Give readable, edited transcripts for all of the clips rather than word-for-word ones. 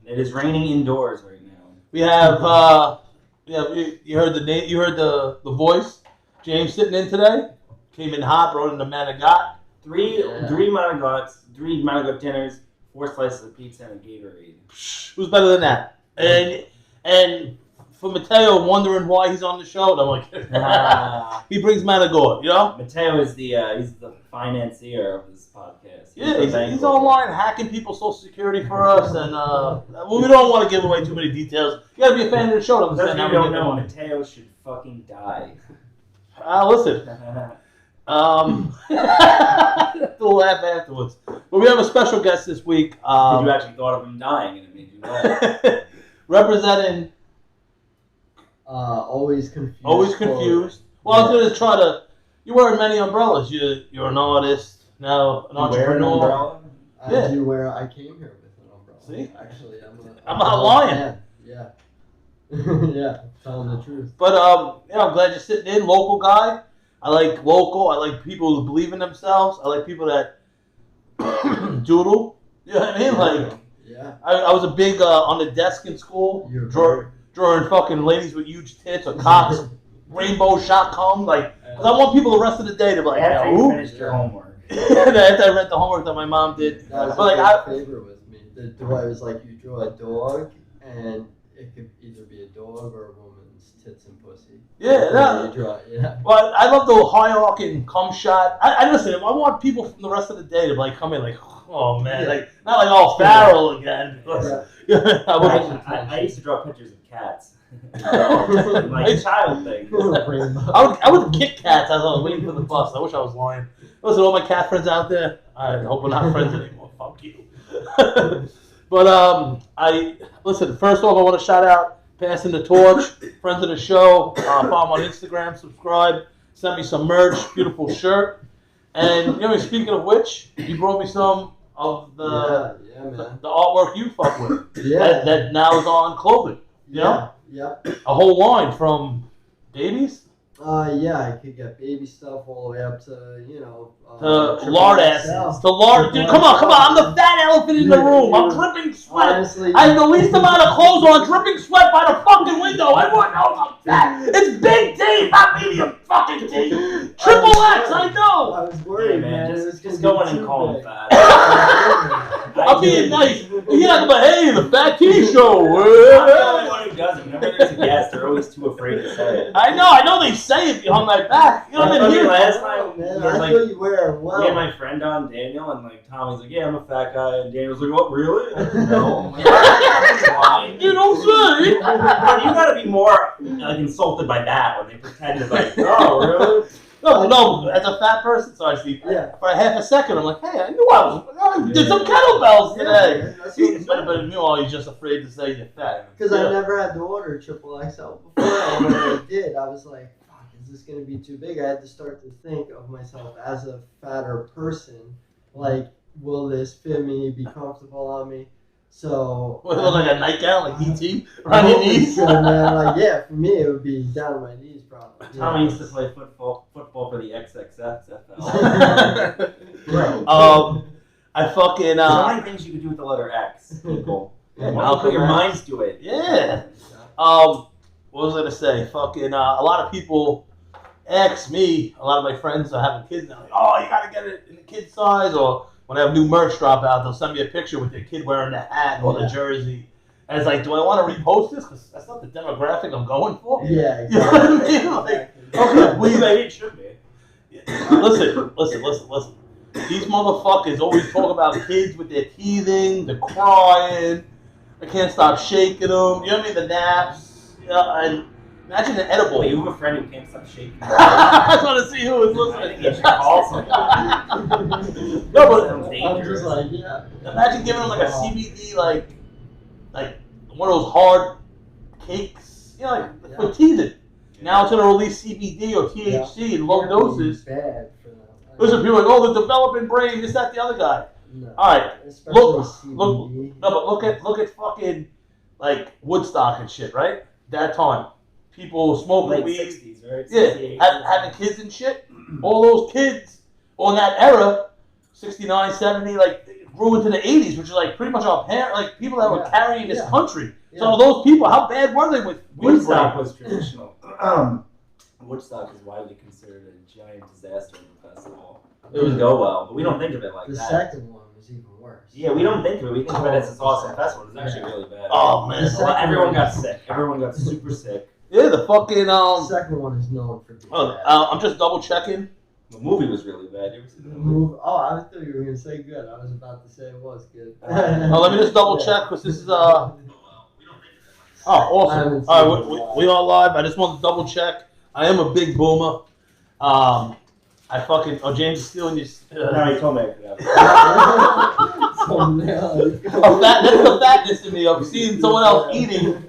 It is raining indoors right now. We have you heard the name, you heard the voice. James sitting in today. Came in hot, brought in the manigot. Three manigots, 3 manigot dinners, 4 slices of pizza, and a Gatorade. Who's better than that? And for Mateo wondering why he's on the show, I'm like, he brings manigot, you know? Mateo is he's the financier of this podcast. He's online hacking people's social security for us, and we don't want to give away too many details. You gotta be a fan of the show to understand how we don't know. Mateo should fucking die. Listen. To laugh afterwards. But we have a special guest this week. Did you actually thought of him dying and it made you laugh? Representing. Always confused. Always confused. Well, I was going to try to. You're wearing many umbrellas. You're an artist now, an entrepreneur. I do wear. I came here with an umbrella. See, actually, I'm not lying. Man. Yeah, yeah, telling the truth. But I'm glad you're sitting in. Local guy. I like local. I like people who believe in themselves. I like people that doodle. You know what I mean? Like, yeah. I was a big on the desk in school. Drawing fucking ladies with huge tits or cocks, rainbow shot cum, like, because I want people the rest of the day to be like, after you finished your homework. After I read the homework that my mom did. That was but my favorite with me. The way was like, you draw a dog, and it could either be a dog or a woman's tits and pussy. Yeah. Well, I love the hierarchy cum shot. I listen, I want people from the rest of the day to like come in like, oh man, like not like all Farrell again. I used to draw pictures of cats. Like a child thing. I would kick cats as I was waiting for the bus. I wish I was lying. Listen, all my cat friends out there, I hope we're not friends anymore. Fuck you. But listen. First off, I want to shout out Passing the Torch, friends of the show. Follow me on Instagram, subscribe, send me some merch, beautiful shirt. And speaking of which, you brought me some of the artwork you fuck with. Yeah. That now is on clothing. You know? Yeah. A whole line from babies. I could get baby stuff all the way up to, to lard asses. To lard. Dude, come on. I'm the fat elephant in the room. I'm dripping sweat. Honestly, I have the least amount of clothes on, dripping sweat by the fucking window. Everyone knows I'm fat. It's big T, not medium fucking T. Triple X, I know. I was worried, man. Just go in and call him fat. I'm being nice. Yeah, but hey, the Fat T Show. I'm the only one who doesn't. Whenever there's a guest, they're always too afraid to say it. I know they say it behind my back. You know what I mean? Last time, man, I thought you wear well. We had my friend on, Daniel, and like Tommy's like, yeah, I'm a fat guy, and Daniel's like, what, really? No. You don't say. You gotta be more like insulted by that when they pretend to like, oh, really? No, as a fat person, sorry, Steve. Yeah. For a half a second, I'm like, hey, I knew I did some kettlebells today. But meanwhile, you're just afraid to say you're fat. Because I never had to order triple XL before, and when I did, I was like, fuck, is this going to be too big? I had to start to think of myself as a fatter person. Like, will this fit me, be comfortable on me? So... What, like a nightgown, like E.T. around your knees? So, man, for me, it would be down to my knees, probably. Tommy used to play football for the XXFL. I fucking... so many things you could do with the letter X, people. I'll put your minds to it. Yeah. What was I going to say? Fucking, a lot of people ask me, a lot of my friends are having kids now, like, oh, you got to get it in the kid size, or when I have new merch drop out, they'll send me a picture with their kid wearing the hat or the jersey. And it's like, do I want to repost this? Because that's not the demographic I'm going for. Yeah, exactly. You know what I mean? Like, okay, maybe it should be. Listen. These motherfuckers always talk about kids with their teething, the crying. I can't stop shaking them. You know what I mean? The naps. And imagine an edible. Wait, you have a friend who can't stop shaking. I just want to see who is listening. I think you should call someone. No, but I'm just like, imagine giving them like a CBD, like one of those hard cakes, like for teething. Now it's gonna release CBD or THC in low doses. Bad for them. Listen, people are like, oh, the developing brain, this, that, the other guy. No. All right, CBD. look at fucking like Woodstock and shit, right? That time, people smoking weed, 60s, right? yeah, having kids and shit. All those kids on that era, 69, 70, like grew into the 80s, which is like pretty much our parents, like people that were carrying this country. Yeah. So those people, how bad were they with weed Woodstock break? was traditional. Woodstock is widely considered a giant disaster of the festival. It didn't go well, but we don't think of it like The that. second one was even worse. Yeah, we don't think of it. We think of it as this awesome festival. It's actually really bad. Oh man. Well, everyone got sick. Everyone got super sick. Yeah, the fucking The second one is known for being bad. I'm just double checking. The movie was really bad. You ever seen The the movie? move. Oh, I thought you were gonna say good. I was about to say it was good. Oh, let me just double check because this is Oh, I awesome. haven't All seen right, it we are live. I just want to double check. I am a big boomer. I fucking James is stealing your. No, he told me I could have it. So now, That's the fatness in me of seeing someone else eating.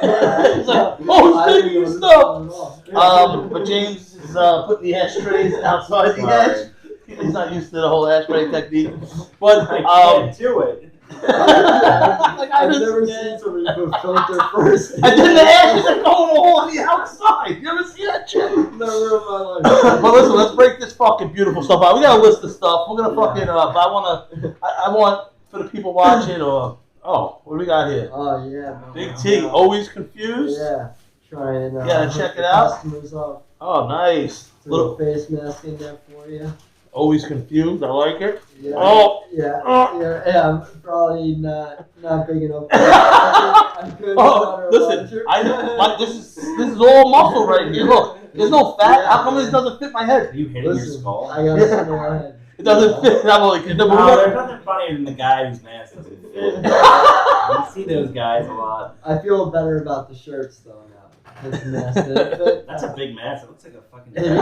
It's like, oh, I it's taking you didn't stuff. know. But James is putting the ashtrays outside the edge. He's not used to the whole ashtray technique. But I can't do it. like I've never seen somebody put filter first. And then the ashes are going all on the outside. You ever see that shit? Never in my life. But listen, let's break this fucking beautiful stuff out. We got a list of stuff. We're gonna fucking. But I want for the people watching or what do we got here? Oh yeah, man. Big T, always confused. Yeah, trying. Yeah, hook check the it out. Customers up. Oh, nice. Little face mask in there for you. Always confused. I like it. Yeah. Oh. Yeah. Oh. Yeah. I'm probably not big enough. I could Oh, listen. I know. This is all muscle right here. Look, there's no fat. How come this doesn't fit my head? Are you hitting your skull? I got a small head. It doesn't fit. I'm like, No, there's nothing funnier than the guy whose mask doesn't fit. You see those guys a lot. I feel better about the shirts though now. His mask didn't fit. That's a big mask. It looks like a fucking. It is,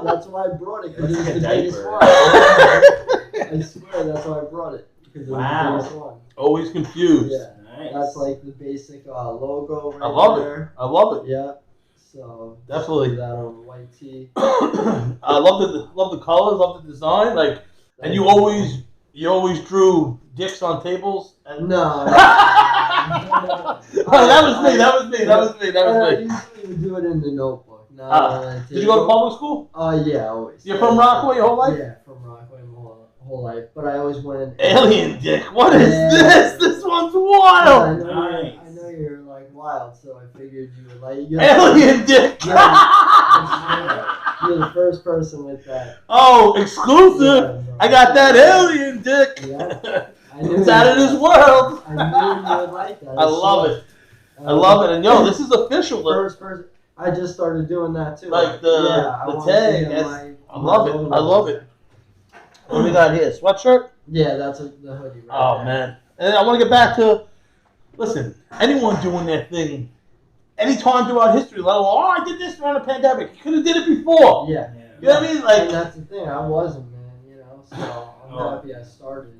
that's why I brought it. Because It's it's like the a biggest diaper. one. I swear that's why I brought it. Because it was Wow. the biggest one. Always confused. Yeah. Nice. That's like the basic logo right I love there. I love it. Yeah. So Definitely. do that on a white tee. I love the colors, love the design. Like, and you always drew dicks on tables. And No. that was me. I usually would do it in the notebook. Did you go to public school? Yeah, always. You're from Rockaway your whole life? Yeah, from Rockaway my whole life. But I always went. Alien dick. What is Yeah. this? This one's I wild. know you're like wild, so I figured you would like. Alien dick. You're the first person with that. Oh, exclusive. Yeah, I got that alien dick. Yeah. I knew It's out of this world. I knew you would like that. I love it. I love it. And yo, this is official. First person. I just started doing that too. Like the I wanted to tag. get Yes. my- I love it. I love it. What do we got here? Sweatshirt? Yeah, that's the hoodie. Right Oh there. man. And I want to get back to, listen, anyone doing their thing, anytime throughout history, like, I did this during the pandemic. You could have did it before. Yeah. You know what I mean? And Like, that's the thing. I wasn't, man. So I'm Oh. happy I started.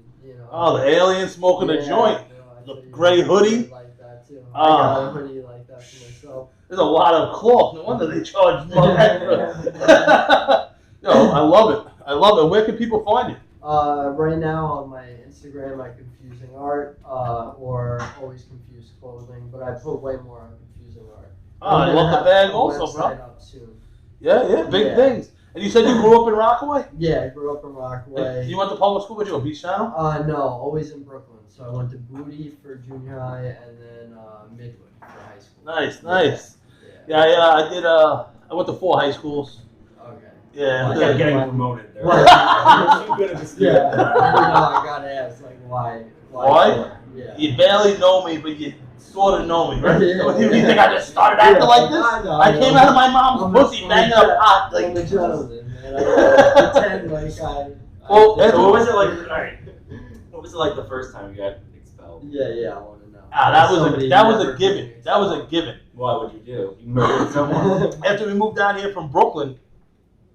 oh, the alien smoking a joint. I The figured gray you would hoodie. like that too. Oh. I got a hoodie like that for myself. There's a lot of cloth. No wonder they charge more extra. Yo, I love it. I love it. Where can people find it? Right now on my Instagram, I Confusing Art or Always Confused Clothing, but I put way more on Confusing Art. Oh, I I'm gonna love the have bag a also, bro. website up soon. Yeah, big Yeah. things. And you said you grew up in Rockaway? Yeah, I grew up in Rockaway. You went to public school, but you go Beach Channel? No, always in Brooklyn. So I went to Booty for junior high and then Midwood for high school. Nice. Yeah. Yeah, I did. I went to 4 high schools. Okay. Yeah. I kept getting promoted there. What? You're too good of a student. Yeah. I gotta ask, like, why? Why? Yeah. You barely know me, but you sort of know me, right? Yeah. So you think I just started acting like this? I know, I came out of my mom's I'm pussy a- banging a pot. I'm a Like, gentleman, man. I gotta pretend like I. Well, So what was it like? All right. What was it like the first time you got expelled? Yeah, I want to know. that was Somebody a never given. did That was a given. What would you do? You murdered someone? After we moved down here from Brooklyn,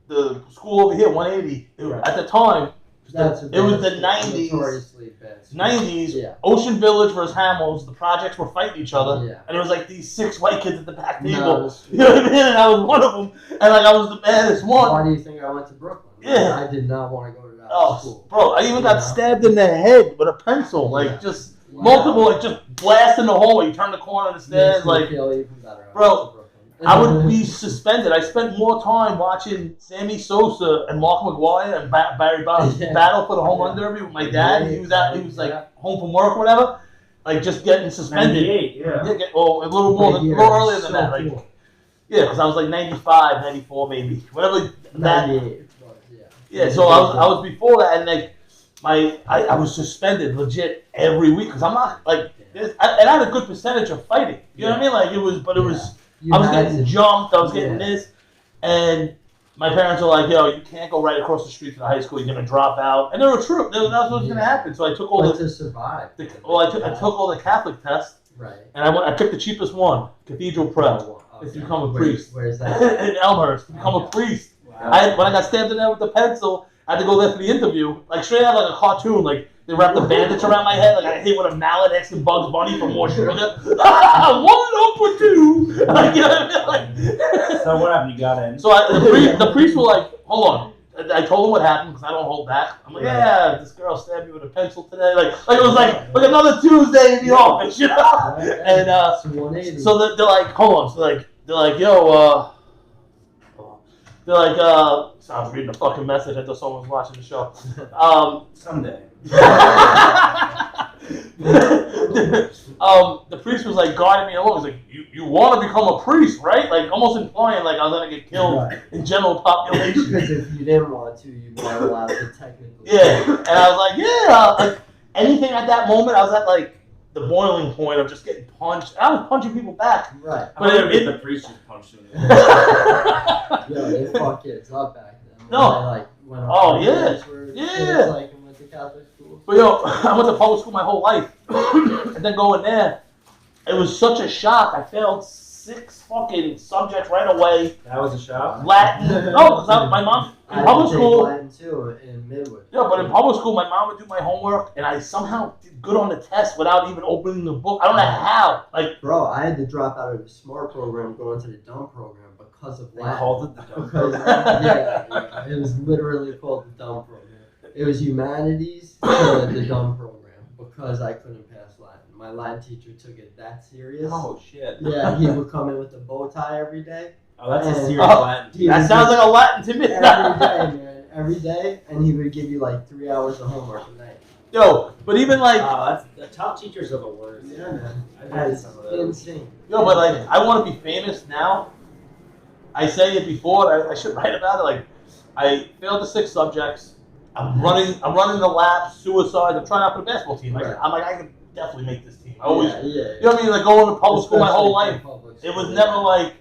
the school over here, 180, Right. at the time, That's it was the 90s. Notoriously bad. 90s, Yeah. Ocean Village versus Hamels, the projects were fighting each other, Yeah. and it was like these 6 white kids at the back No, table. it's- You know what I mean? And I was one of them, and like I was the baddest one. Why do you think I went to Brooklyn? Yeah. I did not want to go to that Oh, school. bro, I even got Yeah. stabbed in the head with a pencil, like Yeah. just Wow. multiple, like just blast in the hallway. You turn the corner of the Makes stairs, me like feel even better. I Bro, went to Brooklyn. I would be suspended. I spent more time watching Sammy Sosa and Mark McGwire and Barry Bonds battle for the home run derby with my dad. He was like home from work or whatever, like just getting suspended. 98, yeah. A little more, a little earlier than that. Like, yeah, because I was like 95, 94 maybe, whatever. 98. Yeah, so I was before that, and like I was suspended legit every week because I'm not like. And I had a good percentage of fighting. You know what I mean? Like it was. I was getting jumped. I was getting this, and my parents were like, "Yo, you can't go right across the street to the high school. You're gonna drop out." And they were true. That's what was gonna happen. So I took all to survive. I took all the Catholic tests. Right. And I picked the cheapest one, Cathedral Prep, to become a priest. Where's that? In Elmhurst, to become a priest. Wow. When I got stabbed in there with the pencil, I had to go there for the interview, like straight out like a cartoon, like. They wrapped the bandage around my head, like I hit with a mallet asking Bugs Bunny for more sugar. 1 up or 2. Like, you know what I mean? Like, so what happened? You got in. So the priest were like, hold on. I told him what happened because I don't hold back. I'm like, yeah, this girl stabbed me with a pencil today. Like it was like another Tuesday in the office, you know? And so they're like, hold on. So they're like, yo, they're like, so I was reading a fucking message. I thought someone was watching the show. Someday. The priest was like guarding me along. He's like, you want to become a priest, right? Like almost implying like I was gonna get killed in general population. Because if you didn't want to, you weren't allowed to technically. Yeah, and I was like, like anything at that moment, I was at like the boiling point of just getting punched. I was punching people back. Right. But the priest just punched you. Yeah, they fuck kids up back then. No. Yeah. Like went to Catholic school. But yo, I went to public school my whole life, and then going there, it was such a shock. I failed 6 fucking subjects right away. That was a shock. Latin. No, because my mom in public school. Latin too in Midwood. Yeah, but in public school, my mom would do my homework, and I somehow did good on the test without even opening the book. I don't know how. Like, bro, I had to drop out of the SMART program, go into the dumb program because of Latin. They called it the dumb program. Yeah, it was literally called the dumb program. It was humanities to the dumb program because I couldn't pass Latin. My Latin teacher took it that serious. Oh shit. Yeah, he would come in with a bow tie every day. Oh, that's a serious Latin. That sounds like a Latin to me. Every day, man. Every day, and he would give you like 3 hours of homework a night. Yo, but even like, that's the top teachers are the worst. Yeah, man. I've had some of those. Insane. Yo, but like, I want to be famous now. I say it before. I should write about it. Like, I failed the 6 subjects. I'm running the laps, suicides. I'm trying out for the basketball team. Like, I'm like, I can definitely make this team. I always, you know what I mean? Like going to public school my whole life. It was never like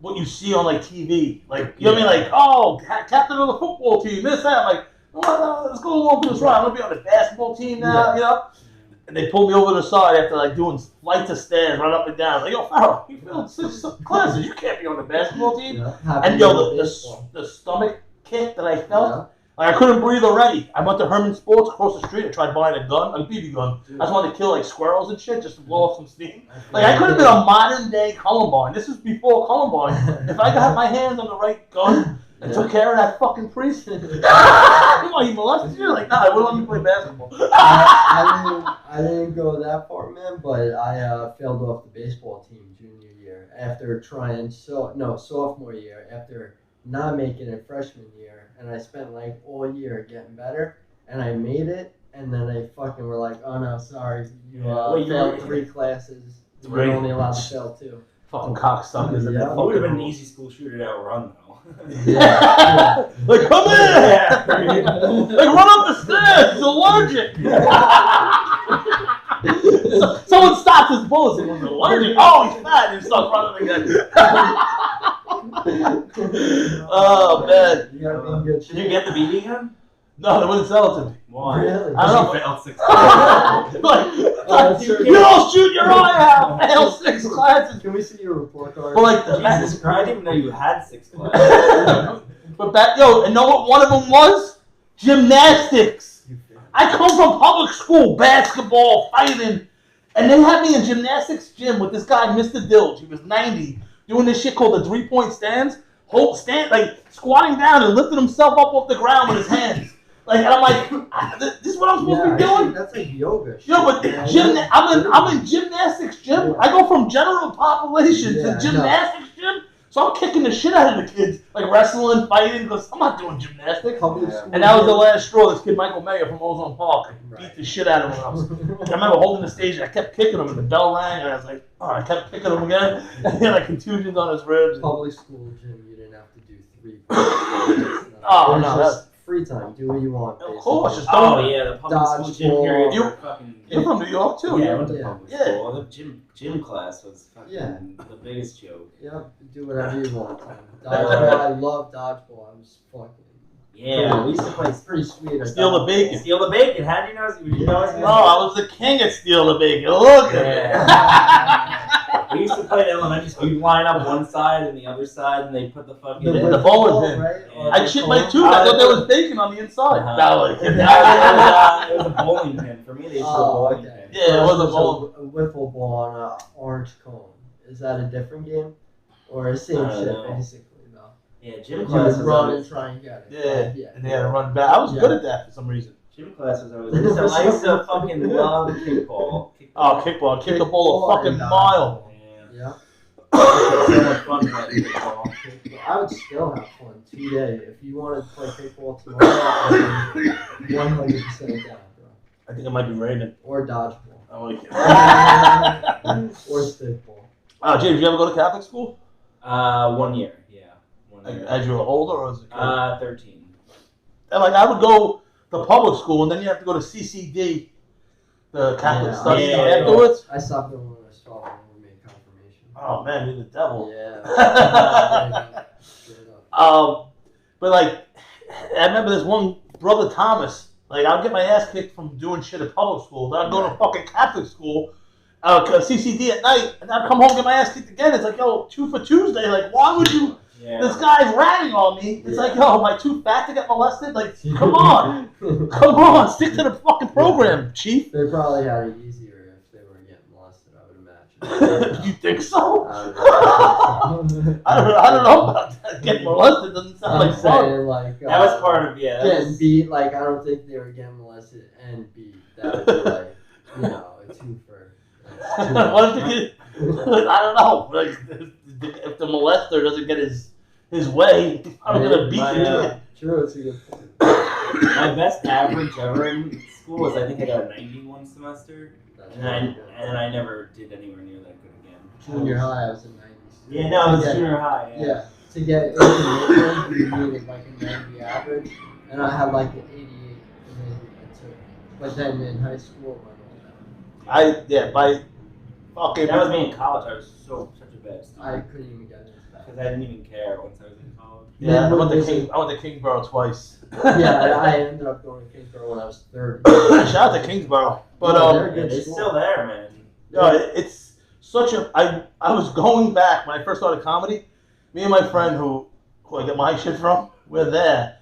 what you see on like TV. Like, you know what I mean? Like, oh, captain of the football team, this, that. I'm like, oh, let's go along for this ride. I'm gonna be on the basketball team now, you know? And they pulled me over to the side after like doing flights of stairs, run up and down. Like, yo, Farrell, you failed 6 classes. You can't be on the basketball team. And yo, the stomach kick that I felt. Like, I couldn't breathe already. I went to Herman Sports across the street and tried buying a gun, a BB gun. I just wanted to kill like squirrels and shit just to blow off some steam. Like, I could have been a modern day Columbine. This is before Columbine. If I got my hands on the right gun and took care of that fucking priest, come on, you molested you? Like, nah, I wouldn't let me play basketball. I didn't go that far, man, but I failed off the baseball team junior year after trying sophomore year after not making it freshman year, and I spent like all year getting better, and I made it, and then they fucking were like, oh no, sorry, you failed 3 classes, you're only allowed to fail 2. Fucking cocksuckers. It would have been an easy school shooter to outrun though. Like, come in! Like, run up the stairs, he's allergic! Someone stopped his bullets, he was allergic. Oh, he's fat, and he starts running again. Oh man! You gotta be in good shape. Did you get the BB gun? No, they wouldn't sell it to me. Why? Really? I don't know. You failed 6 classes. You don't shoot your eye out. Failed 6 classes. Can we see your report card? But like, Jesus Christ! I didn't even know you had 6 classes. But and know what one of them was? Gymnastics. I come from public school, basketball, fighting, and they had me in gymnastics gym with this guy, Mr. Dilge. He was 90. Doing this shit called the 3-point stands, like squatting down and lifting himself up off the ground with his hands. Like, and I'm like, this is what I'm supposed to be doing? That's like yoga. Yeah, but I'm in gymnastics gym. I go from general population to gymnastics gym. So I'm kicking the shit out of the kids, like wrestling, fighting, because I'm not doing gymnastics. Public school. And that was the last straw. This kid, Michael Mayer from Ozone Park, beat the shit out of him. I remember holding the stage and I kept kicking him and the bell rang and I was like, oh, I kept kicking him again. And he had like contusions on his ribs. Public school gym, you didn't have to do 3 practices. Oh, It was no, just free time. Do what you want. Of course, just Oh don't. yeah, the public school gym Dodgeball. period. You- You're from New York too. Yeah, I went to Yeah. public Yeah. school. The gym class was fucking Yeah. the biggest joke. Yeah, do whatever you want. Dodgeball, I love dodgeball. I was fucking. Yeah, we used to play It's pretty sweet. Steal the bacon. Steal the Bacon. How do you know? Would you know? No, I was the king at Steal the Bacon. Look at Yeah. We used to play in elementary school. You'd line up one side and the other side, and they put the fucking. The wiffle bowling ball, pin. right? Yeah. Or I the shit my phone. tooth. I thought there was bacon on the inside. Uh-huh. That was- It was a bowling pin. For me, they used to Oh, bowling okay. pin. Yeah, it was a So ball. a wiffle ball on an orange cone. Is that a different game? Or the same I don't shit, know. basically, though? Yeah, gym You class would was run always. and try and get it. Yeah, Yeah. and they had to run back. I was good at that for some reason. Gym class was always. I used to fucking love kickball. Oh, kickball. Kick the ball a fucking Kickball mile. Yeah. Yeah. So much fun playing kickball. I would still have fun today. If you wanted to play kickball tomorrow, I'd be 100% down, bro. I think it might be raining. Or dodgeball. I like it. Or stickball. James, you ever go to Catholic school? 1 year. Yeah. 1 Like, year. as you were older or as a kid? 13. And like I would go to public school and then you have to go to CCD, the Catholic Yeah. studies Yeah. afterwards. I stopped going when I saw when we made confirmation. Oh man, you're the devil. Yeah. Straight up. But like, I remember this one brother Thomas. Like, I'd get my ass kicked from doing shit at public school. Then I'd go to fucking Catholic school, CCD at night, and I'd come home and get my ass kicked again. It's like, yo, 2 for Tuesday. Like, why would you? Yeah. This guy's ratting on me. It's Yeah. like, yo, am I too fat to get molested? Like, come on, come on, stick to the fucking program, chief. They probably had it easier if they were getting molested, I would imagine. You think so? I I don't know about that. Getting molested doesn't sound I'm like fun. saying, like, That was part of that getting was- beat. Like, I don't think they were getting molested and beat. That would be like, you know, a twofer. That's too much. What if the kid? I don't know. Like, if the molester doesn't get his way, he's probably gonna beat the kid. True, it's a good point. My best average ever in school was I think I got a 91 semester, That's and really good. I never did anywhere near that good again. Junior high, I was in 90s. Yeah, no, it was Yeah. junior high. Yeah. Yeah, to get into Midland, you needed like a 90 average, and I had like an 88, and then I took. But then in high school, it went all down. By fucking. That was me in college. I was such a bad I student couldn't even get into that. because I didn't even care once I was in college. Yeah, I went Midland to Kingsborough twice. Yeah, I ended up going to Kingsborough when I was 30. Shout out to Kingsborough, but Yeah, they're Yeah, good it's school. still there, man. it's such a. I was going back when I first started comedy. Me and my friend who I get my shit from, we're there.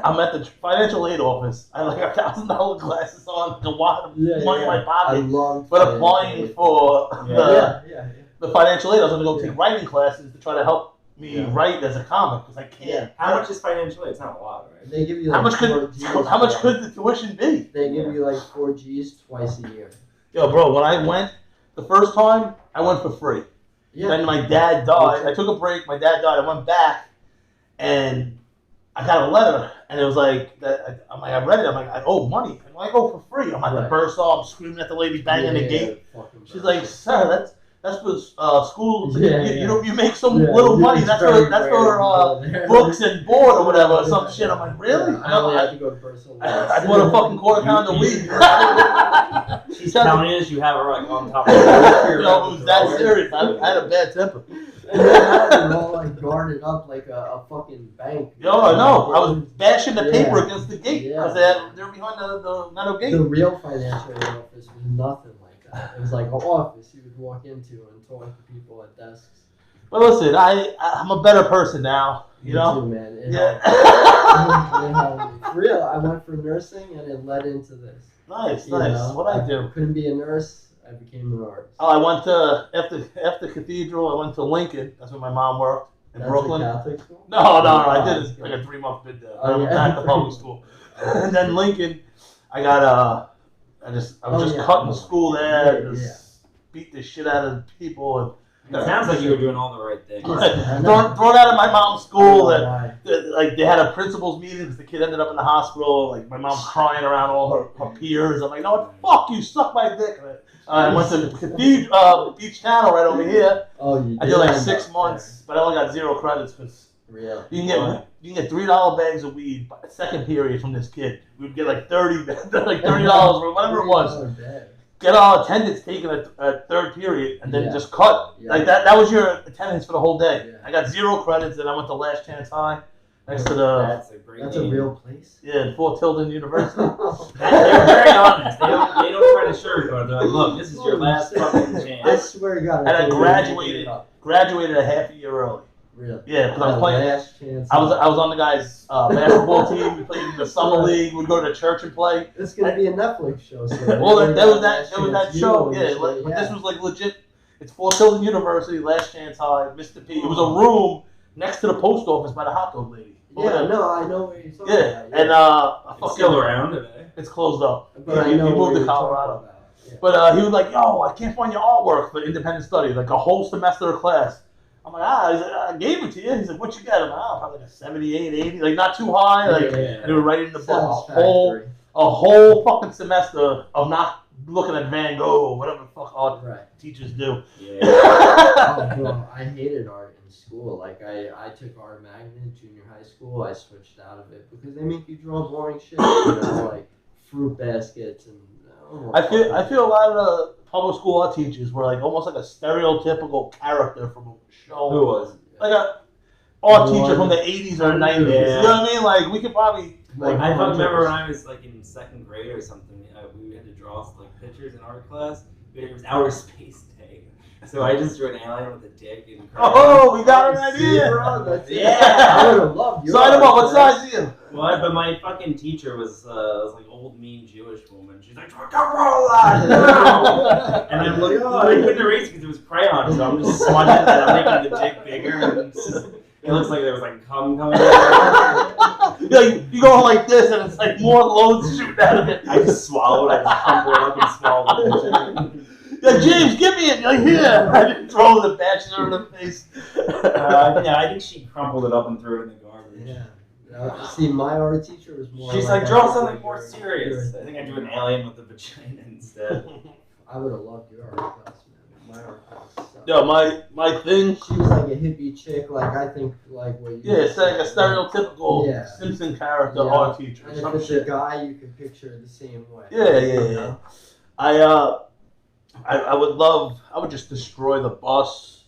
I'm at the financial aid office. I had like $1,000 glasses on, the money in my I pocket, love but applying for Yeah. Yeah. the financial aid. I was going to go Yeah. take writing classes to try to help me Yeah. write as a comic because I can't. Yeah. How much is financial aid? It's not a lot, right? They give you How like much 4 Gs. could the tuition be? They give you like 4 Gs twice a year. Yo, bro, when I went the first time, I went for free. Yeah. Then my dad died. I took a break. My dad died. I went back, and I got a letter, and it was like, I'm like, I read it. I'm like, I owe money. I'm like, I go for free. I'm at the Right. burst off, screaming at the lady, banging the gate. fucking She's burst. like, sir, that's for school. Yeah, you, yeah. you know, you make some Yeah, little money. it's That's very for rare to go there. books and board or whatever, or some shit. I'm like, really? Yeah, I only had to go to personal. I bought a fucking quarter pound a week. She's telling you this, you have her like on top of You her. know, it was that serious. I had a bad temper. And they had them all like guarded up like a fucking bank. Yo, I know. I was bashing the paper Yeah. against the gate Yeah. because they're behind the metal gate. The real financial aid office was nothing like that. It was like an office you would walk into and talk to people at desks. But listen, I'm a better person now. You Me know? too, man. It Yeah. helped. It helped me. For real, I went for nursing and it led into this. Nice, You nice. know, What I do? couldn't be a nurse. I became an artist. Oh, I went to after Cathedral. I went to Lincoln. That's where my mom worked in That's Brooklyn. a Catholic school? No, I Oh, did that's like a 3-month bid there. Oh, I went yeah. back to public school, and then Lincoln. I got I was just Yeah. cutting school there. Yeah, Just beat the shit out of people, and It sounds like you were doing all the right things. Thrown out of my mom's school. Like they had a principal's meeting because the kid ended up in the hospital. Like my mom's crying around all her peers. I'm like, no, what? Fuck you, suck my dick. I went to the Beach Channel right over here. Oh, you did? I did like 6 months, but I only got 0 credits because you can get $3 bags of weed by the second period from this kid. We'd get like $30 or whatever it was. Get all attendance taken at third period and then just cut. Like that was your attendance for the whole day. I got 0 credits and I went to Last Chance High next to the. That's a real place. Yeah, Fort Tilden University. They're very honest. They don't try to sugarcoat. They're like, look, this is your last fucking chance. I swear to God. And I graduated a half a year early. Really? Yeah, because I was playing. Last chance. I was on the guys' basketball team. We played in the summer league. We'd go to the church and play. It's gonna be a Netflix show. So well, there was that show. Yeah, but this was like legit. It's Fort Tilden University, Last Chance High, Mr. P. It was a room next to the post office by the hot dog lady. Yeah, no, I know where you're talking about. And it's still around today. It's closed up. But he moved to Colorado. But he was like, yo, I can't find your artwork for independent study, like a whole semester of class. I'm like, I gave it to you. He's like, what you got? I'm like, probably like a 78, 80, like not too high. Like, and they were writing the book a whole fucking semester of not looking at Van Gogh or whatever the fuck art teachers do. Yeah. Oh, bro, I hated art in school. Like, I took art magnet in junior high school. I switched out of it because they make you draw boring shit, like fruit baskets and. I feel a lot of the public school art teachers were like almost like a stereotypical character from a show. Who was? Like a art teacher from the 80s or 90s. Yeah. You know what I mean? Like we could probably. Like I remember when I was like in 2nd grade or something, we had to draw like pictures in art class. It was outer space day, so I just drew an alien with a dick and. Oh, we got an idea. Yeah, I would have loved you. Sign him up. What size are you? Well, but my fucking teacher was like old mean Jewish woman. She's like, don't roll that. No. And I'm like, oh, I couldn't erase because it was crayon, so I'm just smudging it. I'm making the dick bigger, and it looks like there was like cum coming out. You go like this, and it's like more loads shooting out of it. I just swallowed. I just crumpled it up and swallowed it. Like, James, give me it. You're like, here. I didn't throw the bachelor in the face. Yeah, I think she crumpled it up and threw it in the garbage. Yeah. See, my art teacher was more. She's like, draw something more serious. I think I drew an alien with a vagina instead. I would have loved your art class, man. My art class. Yo, my thing. She was like a hippie chick, like I think, like what you. Yeah, it's like a stereotypical Simpson character art teacher. And if it's a guy, you could picture it the same way. Yeah. I would just destroy the bus,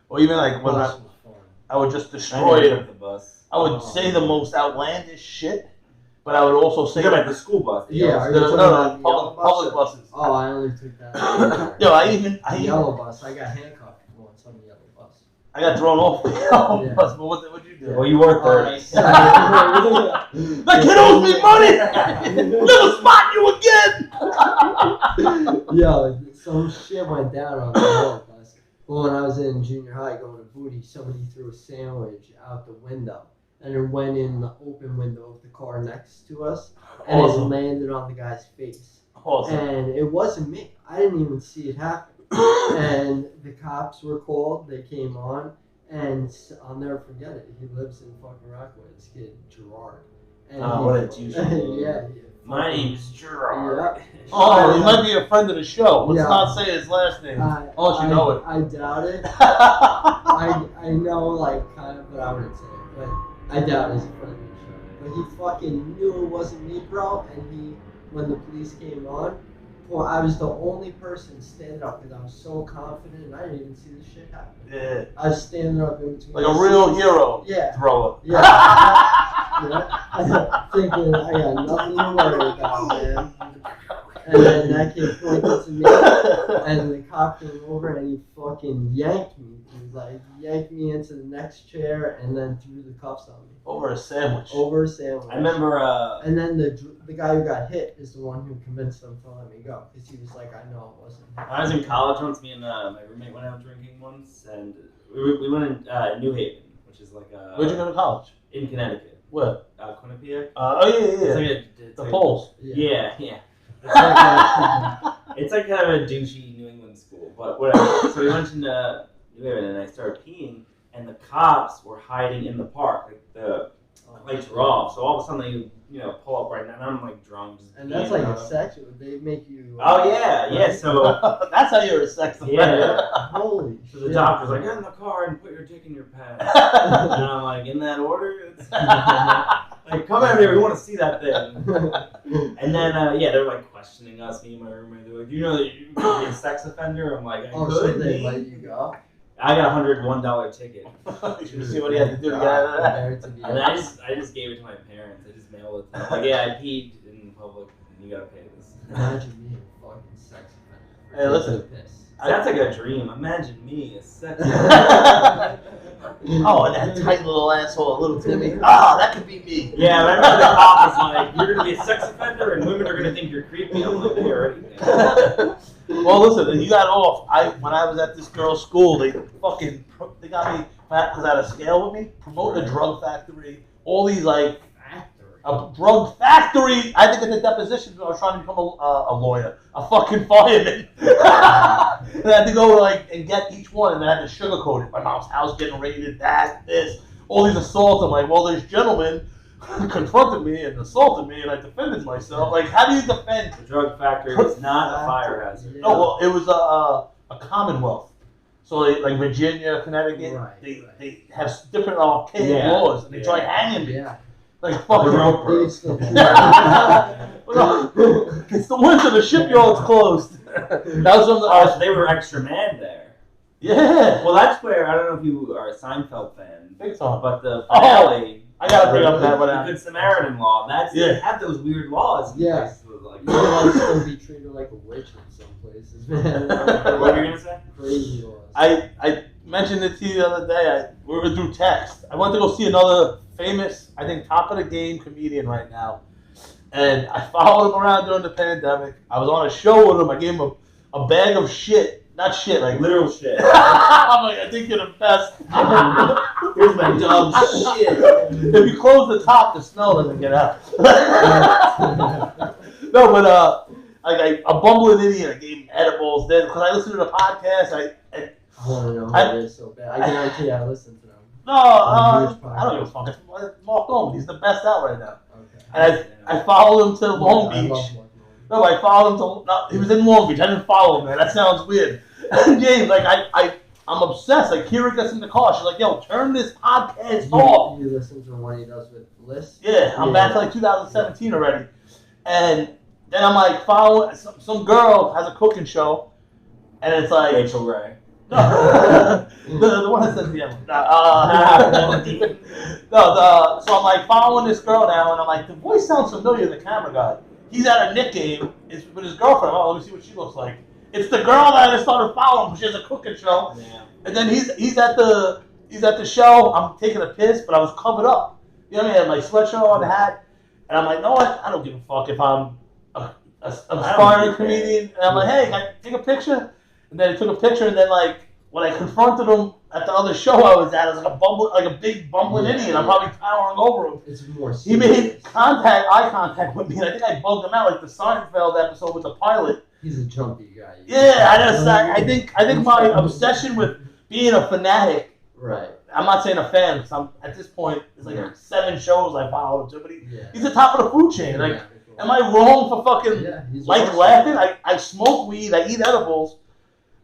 or even like when I would just destroy it. The bus. I would say the most outlandish shit, but I would also say like the school bus. No, public buses. Oh, I only took that. Yo, I yellow bus. I got handcuffed once on the yellow bus. I got thrown off the yellow bus, but what'd you do? Well, you were 30. That kid owes me money. Never spot you again. Yo, some shit went down on the yellow bus. Well, when I was in junior high going to Booty, somebody threw a sandwich out the window. And it went in the open window of the car next to us. And it landed on the guy's face. Awesome. And it wasn't me. I didn't even see it happen. And the cops were called. They came on. And I'll never forget it. He lives in fucking Rockwood. This kid, Gerard. And what a douche. Yeah. My name's Gerard. Yeah. Oh, he might be a friend of the show. Let's not say his last name. Unless you know it. I doubt it. I know, like, kind of, but I wouldn't say it. But I doubt he's a friend of the show. But he fucking knew it wasn't me, bro. And when the police came on, well, I was the only person standing up because I was so confident and I didn't even see the shit happen. Yeah. I was standing up in between. Like a real hero. Yeah. Thrower. Yeah. Thinking I got nothing to worry about, man. And then that kid pointed to me, and the cop came over and he fucking yanked me. He was like, yanked me into the next chair and then threw the cuffs on me. Over a sandwich. I remember. And then the guy who got hit is the one who convinced them to let me go because he was like, I know it wasn't. I was in college once. Me and my roommate went out drinking once, and we went in New Haven, which is like a. Where'd you go to college? In Connecticut. Where? Quinnipiac. Yeah. It's the Poles. Yeah. It's like kind of a douchey New England school, but whatever. So we went to and I started peeing, and the cops were hiding in the park. Like the lights were off, so all of a sudden they pull up right now, and I'm like drunk. Just and that's like a sex. They make you. Oh yeah. So that's how you're a sex offender. Yeah. Holy. So the doctor's like, get in the car and put your dick in your pants. And I'm like, in that order? Like, come out here, we want to see that thing. And then, they're like questioning us, me and my roommate. They're like, do you know that you could be a sex offender? I'm like, I could. So they let you go? I got a $101 ticket. You should see what he had to do to get out of that. And I just gave it to my parents. I just mailed it to them. Like, yeah, I peed in public, and you gotta pay this. Imagine me, a fucking sex offender. Hey, listen. That's like a dream. Imagine me, a sex offender. Oh, and that tight little asshole, little Timmy. Ah, that could be me. Yeah, I remember the cop was like, you're going to be a sex offender and women are going to think you're creepy. I'm like, you're already. Well, listen, when you got off, when I was at this girl's school, they got me, because I had a scale with me, promote the drug factory, all these like, a drug factory. I think in the depositions I was trying to become a lawyer, a fucking fireman. And I had to go and get each one, and I had to sugarcoat it. My mom's house getting raided, this, all these assaults. I'm like, well, this gentleman confronted me and assaulted me, and I defended myself. Like, how do you defend? The drug factory was not a fire hazard. No, well, it was a commonwealth. So like Virginia, Connecticut, they have different laws, and they try hanging me. Yeah. Like fucking rope. It's the winter, the shipyard's closed. That was from so they were extra man there. Yeah. Well, that's where, I don't know if you are a Seinfeld fan, Big time. but the finale, I gotta bring up that one. The Good Samaritan law. They have those weird laws. Yeah. Like, you might still be treated like a witch in some places, man. What were you gonna say? Crazy laws. I mentioned it to you the other day. We were through text. I went to go see another famous, I think, top of the game comedian right now, and I followed him around during the pandemic. I was on a show with him. I gave him a bag of shit. Not shit, like literal shit. I'm like, I think you're the best. Here's my dumb shit. If you close the top, the smell doesn't get out. No, but a bumbling idiot. I gave him edibles. Then, because I listened to the podcast, I want to know how it is so bad. I guarantee I listen to them. No, I don't give a fuck. It's Mark Norman. He's the best out right now. Okay. And I followed him to Long Beach. No, I followed him to. No, he was in Long Beach. I didn't follow him, man. That sounds weird. James, like I'm obsessed. Like Kira gets in the car. She's like, "Yo, turn this podcast off." You listen to what he does with Liz? Yeah, I'm back to like 2017 already, and then I'm like following some girl has a cooking show, and it's like Rachel Ray. No, the one that says the M. So I'm like following this girl now, and I'm like, the voice sounds familiar. The camera guy. He's at a Nick game. It's with his girlfriend. Oh, let me see what she looks like. It's the girl that I just started following. She has a cooking show. Yeah. And then he's at the show. I'm taking a piss, but I was covered up. You know what I mean? I had my sweatshirt on, the hat, and I'm like, no, I don't give a fuck if I'm an aspiring comedian. And I'm like, hey, can I take a picture? And then I took a picture, and then like when I confronted him at the other show I was at, I was like a big bumbling idiot. I'm probably towering over him. It's more serious. He made eye contact with me, and I think I bugged him out like the Seinfeld episode with the pilot. He's a jumpy guy. Yeah, I think my obsession with being a fanatic. Right. I'm not saying a fan, because I'm at this point. It's like 7 shows I followed him to, but he's the top of the food chain. Like, am I wrong for fucking laughing? I smoke weed, I eat edibles,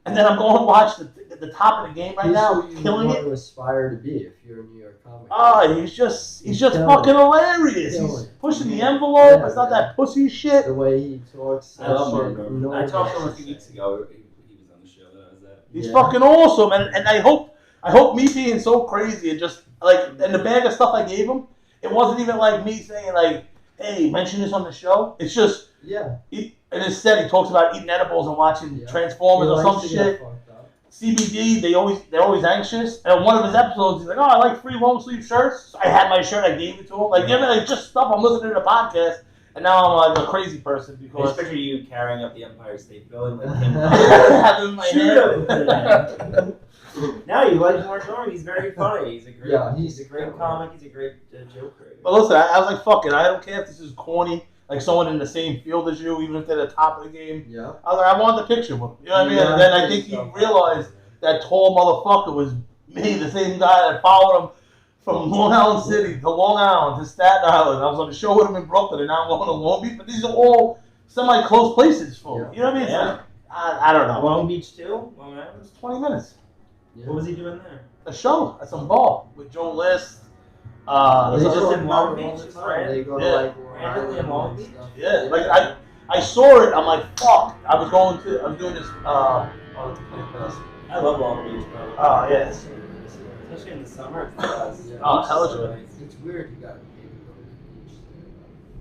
and then I'm going to watch the top of the game right now, killing it. To aspire to be if you're a New York comic. He's just fucking hilarious. He's pushing the envelope. It's not that pussy shit. The way he talks. I love Mark Norman. I talked to him a few weeks ago. He was on the show that I was at. He's fucking awesome, and I hope me being so crazy and just like, and the bag of stuff I gave him, it wasn't even like me saying like, hey, mention this on the show. It's just and instead he talks about eating edibles and watching Transformers or some shit. CBD, they're always anxious. And on one of his episodes, he's like, "Oh, I like free long sleeve shirts." So I had my shirt, I gave it to him. Like, like just stuff I'm listening to the podcast, and now I'm like a crazy person because. I just picture you carrying up the Empire State Building like him. Having my hand. Now you like Mark Norman. He's very funny. He's a great. He's a great comic. He's a great joker. But listen, I was like, "Fuck it, I don't care if this is corny." Like someone in the same field as you, even if they're at the top of the game. Yeah. I was like, I want the picture with him. You know what I mean? And then I think he realized that tall motherfucker was me, the same guy that followed him from Long Island City to Long Island to Staten Island. I was on the show with him in Brooklyn, and now I'm going to Long Beach. But these are all semi-close places for me. You know what I mean? Yeah. Like, I don't know. Long Beach too? Long Island? It's 20 minutes. Yeah. What was he doing there? A show at some bar with Joe List. They Is it just just in in Long all Beach? the time. They go to Yeah. like Randomly in Long Beach? stuff. Yeah, like I saw it. I'm like, fuck. I was doing this. I love Long Beach, bro. Oh yeah. Especially in the summer. It's the best. Yeah. Oh, Beach hell is so yeah. nice. It's weird you got paid to go to the beach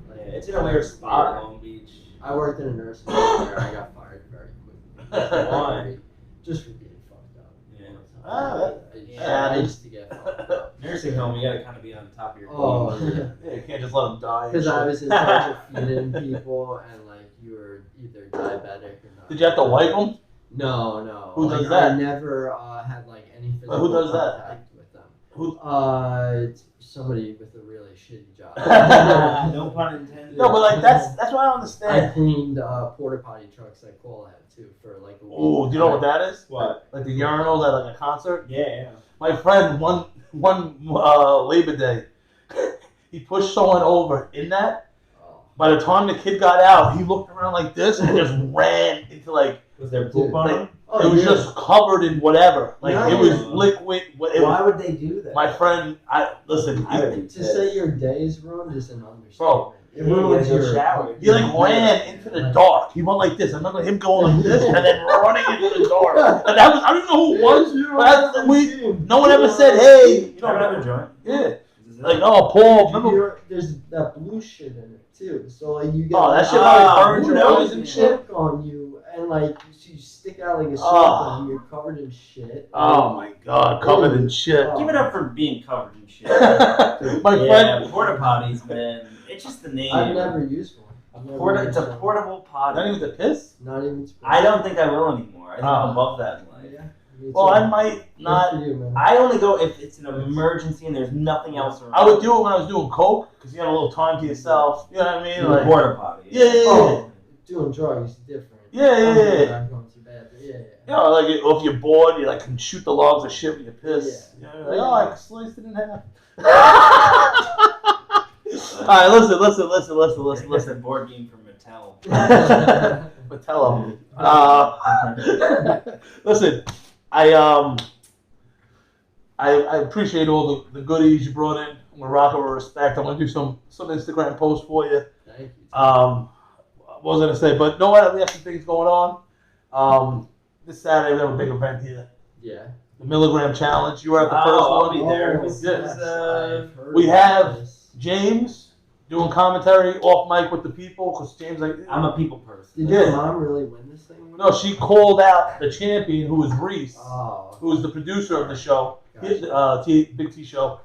there. Yeah, it's in a weird spot, Long Beach. I worked in a nursing home there. I got fired very quickly. Why? Just for being fucked up. Yeah. I used to get fucked up. Nursing home, you gotta kind of be on top of your game. Oh, yeah. Yeah, you can't just let them die. and Because I shit. was in charge of feeding people, and like you were either diabetic or not. Did you have to wipe them? No. Who Like, does that? I never had like any physical Who does that? contact with them. Who? It's somebody with a really shitty job. No pun intended. No, but like that's what I don't I understand. cleaned porta potty trucks at Cole had too for like a week. Oh, do you know what that is? What? Like the urinals at like a concert. Yeah. My friend one Labor Day, he pushed someone over in that. Oh. By the time the kid got out, he looked around like this and just ran into like Was there poop on like, him? Oh, it was yeah. just covered in whatever. Like No. it was liquid. Why would they do that? My friend, listen. I would be To say your day is ruined is an understatement. Bro, It ruins your your shower. He like ran into the dark. He went like this. I remember him going like this and then running into the dark. And that was I don't even know who it was. But no one ever said, "Hey, you You don't have know." a joint? Yeah. Like, oh, Paul. Remember? There's that blue shit in it too. So like you get Oh, that like, shit Ah, probably burns who your knows? eyes and shit. shit on you, and like you stick out like a sore Oh. and you're covered in shit. Oh my God, covered in shit. Oh. Give it up for being covered in shit. My Yeah, friend. porta potties, man. It's just the name. I've never used one. I've never It's a used one. portable potty. Not even the piss. Not even. I don't think I will anymore. I think Oh. I'm above that in life. Yeah. me Well, too. I might Good not. for you, man. I only go if it's an emergency and there's nothing else around. I would do it when I was doing coke because you have a little time to yourself. You know what I mean? in Like, a porta potty. yeah, yeah, yeah. Oh, doing drugs is different. Yeah, yeah, I'm yeah. good at going to the bathroom. Yeah. You know, like if you're bored, you like can shoot the logs of shit with your piss. Yeah. You know, like, oh, I sliced it in half. All right, listen. It's a board game from Mattel. But tell them. Listen, I appreciate all the goodies you brought in. I'm gonna rock over respect. I'm gonna do some Instagram posts for you. Thank you. What was I gonna say? But no matter we have some things going on. This Saturday we have a big event here. Yeah. The Milligram Challenge. You were at the first I'll one. be there. Oh, This yes, is, I've heard we about have- this. James doing commentary off mic with the people because James like I'm a people person. Did Yeah. your mom really win this thing? no, she called out the champion who was Reese, Oh. who was the producer of the show, Gotcha. Big T show.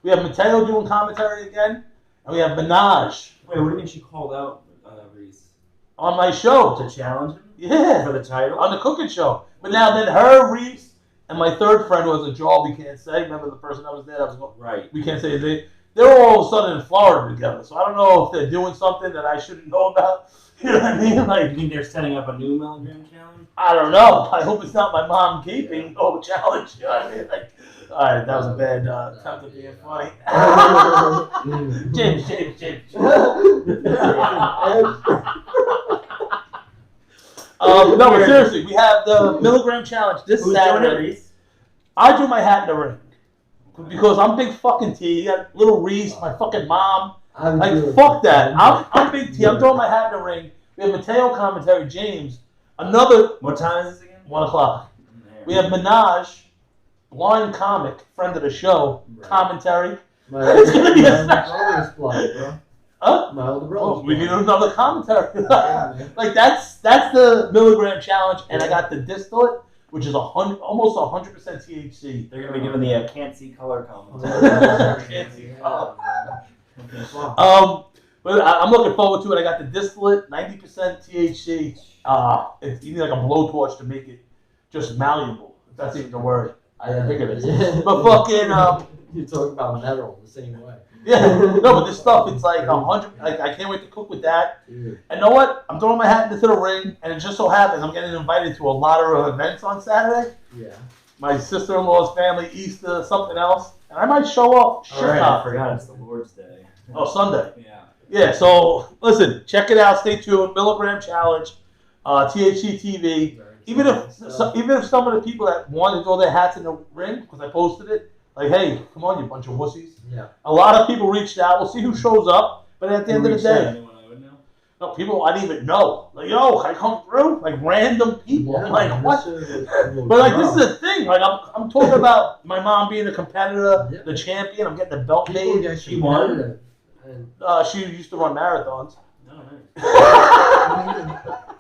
We have Mateo doing commentary again, and we have Minaj Wait, what do you mean she called out Reese? on my show. To challenge him? Yeah, For the title? on the cooking show. But now then her, Reese, and my third friend was a job we can't say. Remember the person that was there that was going, Right. we can't say his name. They're all of a sudden in Florida together, so I don't know if they're doing something that I shouldn't know about. You know what I mean? You Like, think they're setting up a new milligram challenge? I don't know. I hope it's not my mom gaping. Oh, challenge. You know what I mean? Like, all right, that was a bad attempt at being funny. James. No, but seriously, we have the Milligram Challenge this Who's doing it, Saturday. Reese? I drew my hat in the ring because I'm big fucking T. You got little Reese, my fucking mom. I'm Like, doing fuck it. that. I'm big T. I'm throwing my hat in the ring. We have Mateo commentary, James. Another What time is this again? 1 o'clock. We have Minaj, blind comic, friend of the show, Right. commentary. My It's gonna be a older brother's blood, bro. Huh? My older Oh, brother's we need blood. another commentary. Yeah, man. Like that's the milligram challenge, and I got the distillate, which is almost 100% THC. They're going to be doing the can't see color commentary. Can't see. Yeah, man. But I'm looking forward to it. I got the distillate, 90% THC. You need like a blowtorch to make it just malleable. If that's even the word. I think it is. But fucking you talk about metal the same way. Yeah, no, but this stuff, it's like 100. Like, I can't wait to cook with that. Dude. And know what? I'm throwing my hat into the ring, and it just so happens I'm getting invited to a lot of events on Saturday. Yeah. My sister-in-law's family, Easter, something else, and I might show up. All right, I forgot it's the Lord's Day. Oh, Sunday. Yeah. Yeah. So listen, check it out. Stay tuned. Milligram Challenge, THC TV. Even if some of the people that want to throw their hats in the ring, because I posted it, like, hey, come on, you bunch of wussies. Yeah. A lot of people reached out. We'll see who shows up. But at the end of the day, anyone I would know? no, people I didn't even know. Like, yo, I come through, like random people. Yeah, I'm like, what? But like, this is the thing. Like, I'm talking about my mom being a competitor, the champion. I'm getting the belt made. She won. She used to run marathons.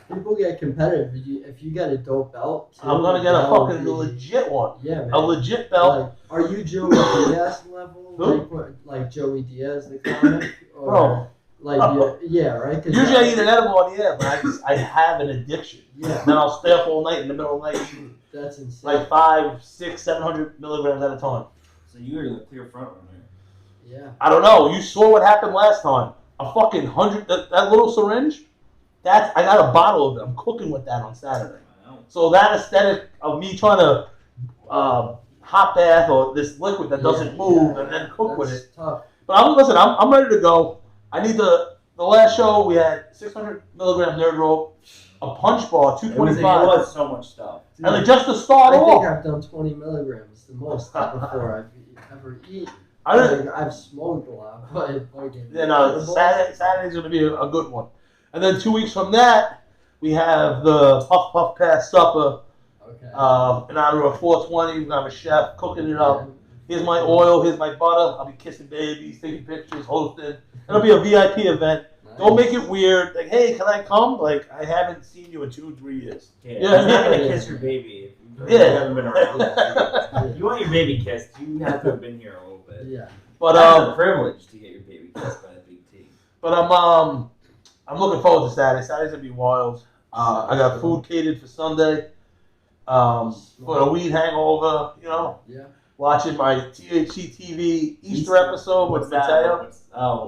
People get competitive. If you get a dope belt, I'm gonna get a fucking legit one. Yeah, man. A legit belt. Like, are you Joey Diaz level? Who? Like Joey Diaz, the comic? Or, Bro. Like, yeah, right? Usually I eat an edible on the air, but I have an addiction. Yeah. Then I'll stay up all night in the middle of the night eating That's insane. like 500, 600, 700 milligrams at a time. So you were the clear front runner. Yeah. I don't know. You saw what happened last time. A fucking 100, that little syringe, I got a bottle of it. I'm cooking with that on Saturday. Wow. So that aesthetic of me trying to hot bath or this liquid that doesn't move and then cook with it. Tough. But I'm ready to go. I need the last show we had 600 milligram nerd rope, a punch bar, 225. It was so much stuff. And like just to start I think off. I've done 20 milligrams, the most before I've ever eaten. I've smoked a lot, but fucking. Yeah, no, Saturday's going to be a good one. And then 2 weeks from that, we have the Puff Puff Pass Supper. Okay. In honor of 420. We're going to have a chef cooking it up. Here's my oil, here's my butter. I'll be kissing babies, taking pictures, hosting. It'll be a VIP event. Nice. Don't make it weird. Like, hey, can I come? Like, I haven't seen you in 2-3 years. Yeah, he's not going to kiss your baby. You haven't been around. You want your baby kissed, you have to have been here a little bit. Yeah. But that's a privilege to get your baby kissed by a big T. But I'm looking forward to Saturday. Saturday's gonna be wild. I got food catered for Sunday. For a weed hangover, you know. Yeah. Watching my THC TV Easter episode with Mateo.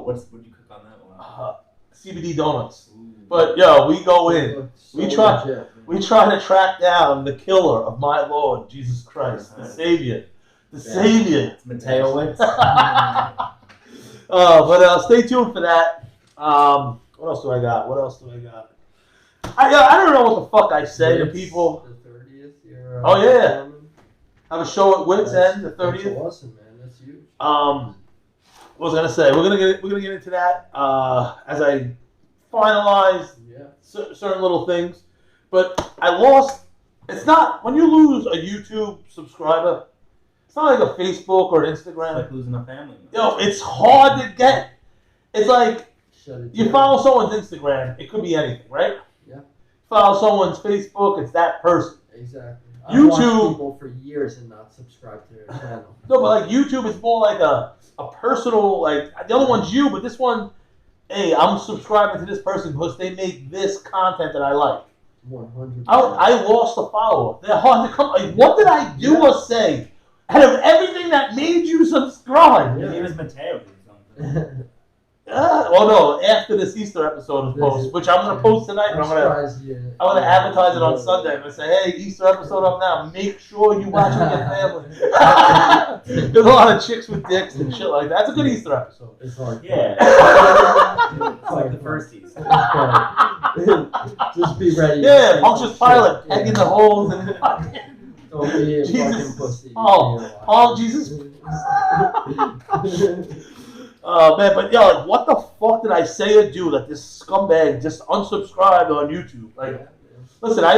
What did you cook on that one? CBD donuts. Ooh. But yo, we go in. We try to track down the killer of my Lord Jesus Christ, the Savior. The Savior. It's Mateo Witz. But stay tuned for that. What else do I got? I don't know what the fuck I say to people. The 30th. Oh yeah. Have a show at Wits End the 30th. That's awesome, man. That's huge. What was I gonna say? We're gonna get into that as I finalize certain little things. But I lost. It's not when you lose a YouTube subscriber. It's not like a Facebook or an Instagram. It's like losing a family. Yo, it's hard to get. It's like you follow someone's Instagram. It could be anything, right? Yeah. Follow someone's Facebook. It's that person. Exactly. YouTube. I've watched people for years and not subscribe to their channel. No, but like YouTube is more like a personal. Like the other one's you, but this one, hey, I'm subscribing to this person because they make this content that I like. 100%. I lost a follower. They're hard to come. Like, what did I do or say out of everything that made you subscribe? His name is Mateo or something. Well, no. After this Easter episode is posted, which I'm gonna post tonight, but I'm gonna advertise it on Sunday. I'm gonna say, hey, Easter episode up now. Make sure you watch it with your family. There's a lot of chicks with dicks and shit like that. That's a good Easter episode. It's hard. Yeah. It's like the first Easter. Just be ready. Yeah, Pontius Pilate pegging the holes and don't be a Jesus. fucking pussy. Oh, Jesus. Man, but yo, like, what the fuck did I say or do that this scumbag just unsubscribed on YouTube? Like, listen, I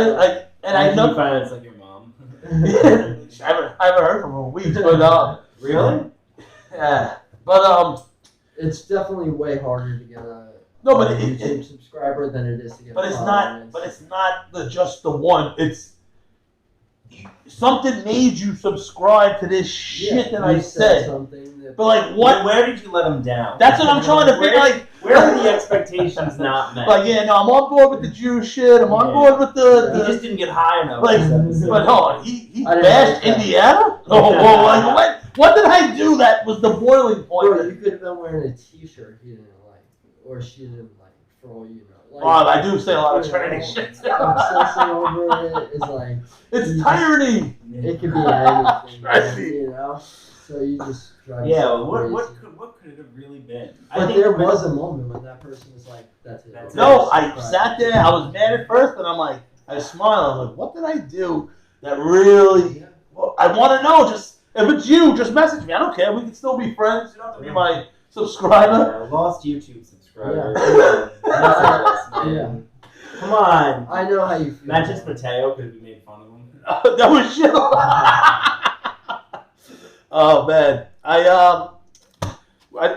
know. Find it's like your mom. I haven't heard from her in weeks, but really? Yeah, but it's definitely way harder to get a YouTube subscriber than it is to get. But it's not. But it's not just the one. It's something made you subscribe to this shit that I said. But like, what? Where did you let him down? That's what I'm trying to figure. Like, where were the expectations not met? Like, yeah, no, I'm on board with the Jew shit. I'm on board with the. He just didn't get high enough. Like, but hold on, he bashed Indiana? Oh, whoa, like, what did I do that was the boiling point? Bro, you could have been wearing a t-shirt he didn't like, or she didn't like, for all you know. Like, Oh, I do say a lot of training shit. Obsessing over it is like... It's tyranny. It could be anything, Trust me. you know? So you just drive Yeah, yourself crazy. what could it have really been? But there was a moment when that person was like, that's it. No, I sat there, I was mad at first, but I'm like, I smiled, I'm like, what did I do that really... Well, I want to know, just, if it's you, just message me. I don't care, we can still be friends. You don't have to be my subscriber. Yeah, lost YouTube subscriber. Yeah. Come on. I know how you feel. Not just Mateo, because we made fun of him. That was you. Oh man,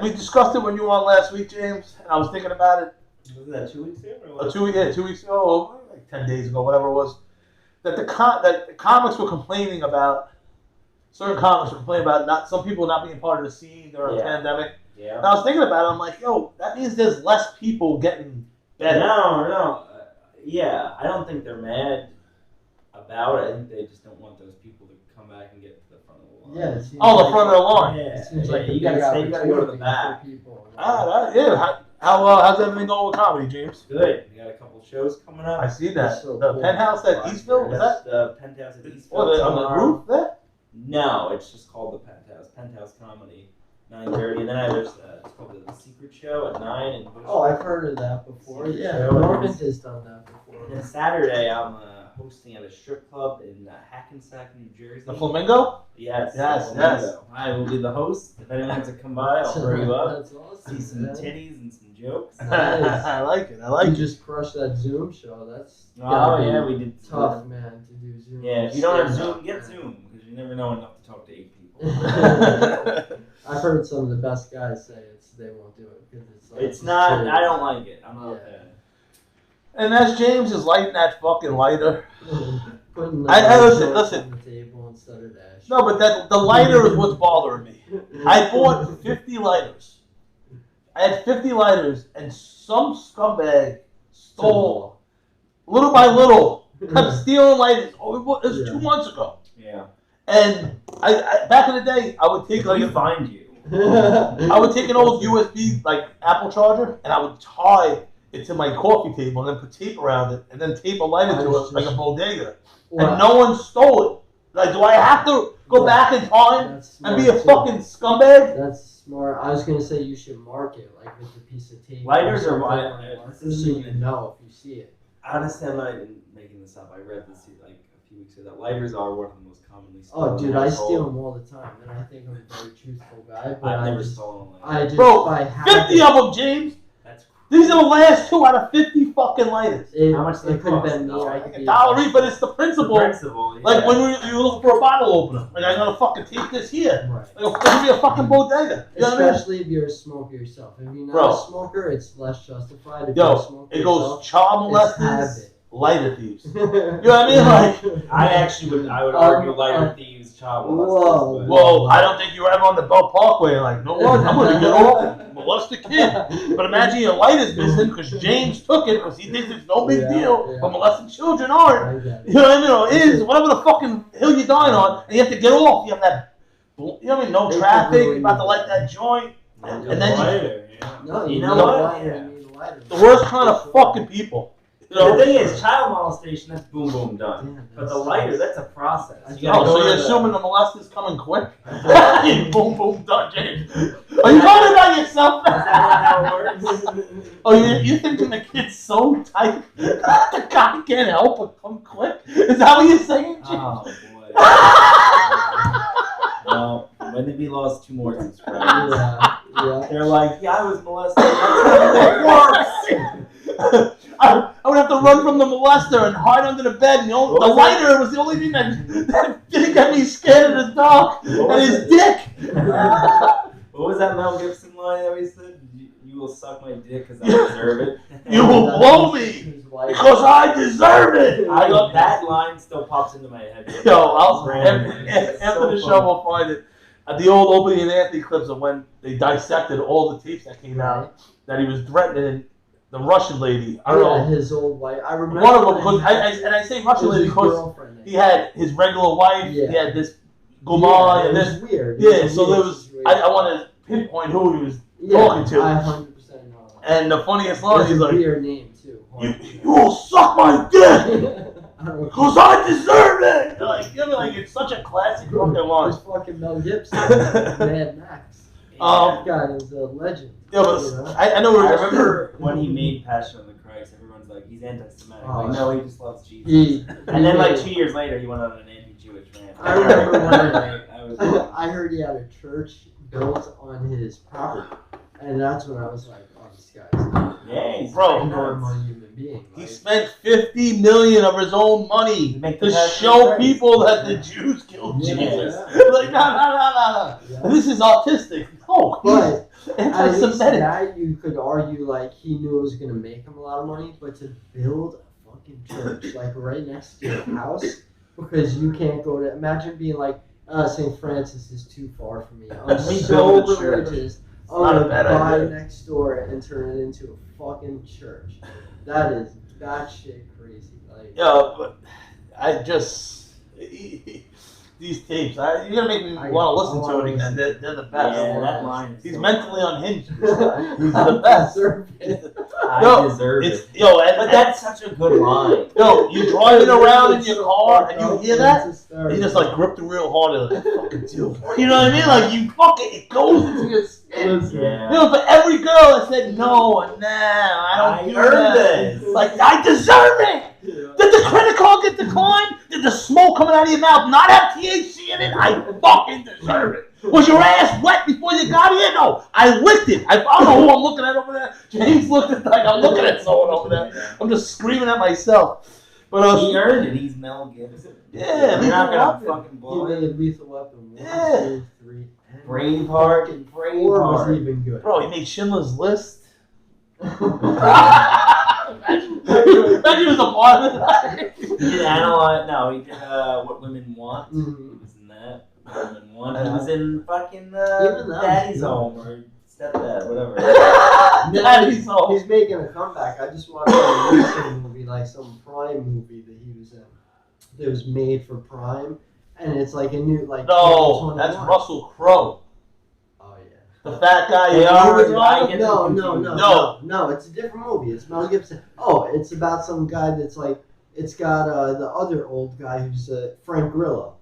we discussed it when you were on last week, James. And I was thinking about it. Was that 2 weeks ago? Or 2 weeks ago, or like 10 days ago, whatever it was. That the comics were complaining about. Certain comics were complaining about some people not being part of the scene during a pandemic. Yeah. And I was thinking about it. I'm like, yo, that means there's less people getting better. No. Yeah, I don't think they're mad about it. I think they just don't want those people to come back and get to the front of the line. Yeah. The front of the line. Yeah. It seems like you gotta go to the back. Yeah. How's everything going with comedy, James? Good. We got a couple shows coming up. I see that. So the cool. Penthouse at Eastville, was that? The Penthouse at Eastville. On the roof there? No, it's just called the Penthouse Comedy, 9:30, and then there's it's called the Secret Show at 9. And Oh, I've heard of that before. Secret Yeah, Show. Norman has done that before. And then Saturday, I'm hosting at a strip club in Hackensack, New Jersey. The Flamingo? Yes. Yes, the yes. Flamingo. I will be the host. If anyone wants to come by, I'll throw you up. That's awesome. See some man. titties and some jokes. Nice. I like it. You just crushed that Zoom show. That's Oh yeah, we did. tough, man, to do Zoom. Yeah, if you don't have stand-up, Zoom, get man. Zoom because you never know enough to talk to 8 people. I've heard some of the best guys say they won't do it because it's like It's not. I don't like it. I'm not a fan. And as James is lighting that fucking lighter. Putting the listen. on the table instead of that. No, but the lighter is what's bothering me. I bought 50 lighters. I had 50 lighters, and some scumbag stole, little by little, kept stealing lighters. Oh, it was 2 months ago. Yeah. And I back in the day, I would take Let me find you. I would take an old USB like Apple charger, and I would tie it to my coffee table, and then put tape around it, and then tape a lighter to it like a bodega. And no one stole it. Like, do I have to go back in time and be a fucking scumbag? That's smart. I was gonna say you should mark it like with a piece of tape. Lighters are so you know if you see it. Honestly, I'm not even making this up. I read this like a few weeks ago that lighters are one of the most commonly stolen. Oh, dude, I steal them all the time, and I think I'm a very truthful guy. But I've never stolen a lighter. I just Bro, by 50 habit, of them, James. That's These are the last 2 out of 50 fucking lighters. How much do it they could have cost? been me. I could Like be $1 each, but it's the principle. principle. Yeah. Like when you look for a bottle opener. Like, I'm gonna fucking take this here. Right. Like, it's gonna be a fucking bodega. You know what I mean? Especially if you're a smoker yourself. If you're not Bro. a smoker, it's less justified. If you're a Yo, smoker it goes yourself, child it's molesters, habit. lighter thieves. You know what I mean? Like, I would argue lighter thieves, child molesters. whoa, I don't think you were ever on the Belt Parkway. Like, no what? I'm gonna get off and molest a kid. But imagine your lighter's missing because James took it because he thinks it's no big deal. But molesting children aren't. You know what I mean? Or is whatever the fucking hill you're dying on, and you have to get off. You have that, you know what I mean? No traffic. You're about to light that joint, and then lighter, No, you know what? the worst kind of fucking people. You know? The thing is, child molestation, that's boom, boom, done. Damn, But the lighter, that's a process. You Oh, gotta so go you're to assuming the molester's coming quick? Boom, boom, done, James. Are you talking about yourself? Is that how it works? Oh, you're thinking the kid's so tight the guy can't help but come quick? Is that what you're saying, James? Oh, boy. Well, when did we lost 2 more subscribers? Yeah. They're like, yeah, I was molested. That's how it works. I would have to run from the molester and hide under the bed. And the lighter was the only thing that didn't get me scared of the dark. And his dick. What was that Mel Gibson line that we said? You will suck my dick because I deserve it. You will blow me because I deserve it. That line still pops into my head. Yo, after the show, we'll find it. The old Opie and Anthony clips of when they dissected all the tapes that came out that he was threatening the Russian lady. I Yeah, don't know. his old wife. I remember One of them, when because I say Russian lady his because girlfriend. he had his regular wife, Yeah. he had this Gummies, and it this. was weird. Yeah, so there was. I want to pinpoint who he was talking to. I 100% know. And the funniest line, he's like, weird name too. you will suck my dick! Because I deserve it! Like, you know, like, it's such a classic fucking line. It's fucking Mel Gibson, Mad Max. That guy is a legend. Yeah, but You know? I know. I remember when he made Passion of the Christ, everyone's like, he's anti-Semitic. Oh, Like, no, he just loves Jesus. And then, like, 2 years later, he went on an anti-Jewish rant. I remember when I heard he had a church built on his property, and that's when I was like, "Oh, this guy's yeah, he's bro, a normal human being." He Like, spent $50 million of his own money Make to the Passion show of the Christ. people that the Jews killed Yeah. Jesus. Yeah. Like, no. yeah. This is autistic. No, But he's at least anti-Semitic. that you could argue like he knew it was gonna make him a lot of money, but to build a fucking church like right next to your house because you can't go to imagine being like St. Francis is too far from me. I'm so Build a church. religious. I'm Not a gonna bad buy idea. next door and turn it into a fucking church. That is batshit crazy. Like Yeah, but I just these tapes. You're gonna make me want to listen to it again. They're the best. Yeah, that line is He's so mentally funny. unhinged. He's the best. I deserve it. But that's such a good line. Yo, you driving around in your car and you hear that, and you You just like grip the real hard and like fucking do. You know what I mean? Like you fucking it goes into your skin. Yeah. You know, for every girl that said no and nah, I don't do earned that. this. Like I deserve it. Did the credit card get declined? Did the smoke coming out of your mouth not have THC in it? I fucking deserve it. Was your ass wet before you got here? No, I licked it. I don't know who I'm looking at over there. James looked at like I'm looking at someone over there. I'm just screaming at myself. But He earned it. He's Mel Gibson. Yeah, You're not gonna Weapon. fucking He blow it. made Lethal Weapon 1, Yeah. 2, 3, and Braveheart. fucking 4 was Braveheart. even good. Bro, he made Schindler's List. yeah, Imagine he was a part of that. He did Analyze. No, he did What Women Want. Mhm. He was in that. What Women Want. He was in fucking Even that was Daddy's good. Home or Stepdad, whatever. Daddy's Home. He's making a comeback. I just watched a recent movie, like some Prime movie that he was in. That was made for Prime, and it's like a new like. No, 2021. that's Russell Crowe. Oh yeah. The fat guy. They you are- know, I get No, them no, confused. no, no. It's a different movie. It's Mel Gibson. Oh, it's about some guy that's like. It's got the other old guy who's Frank Grillo,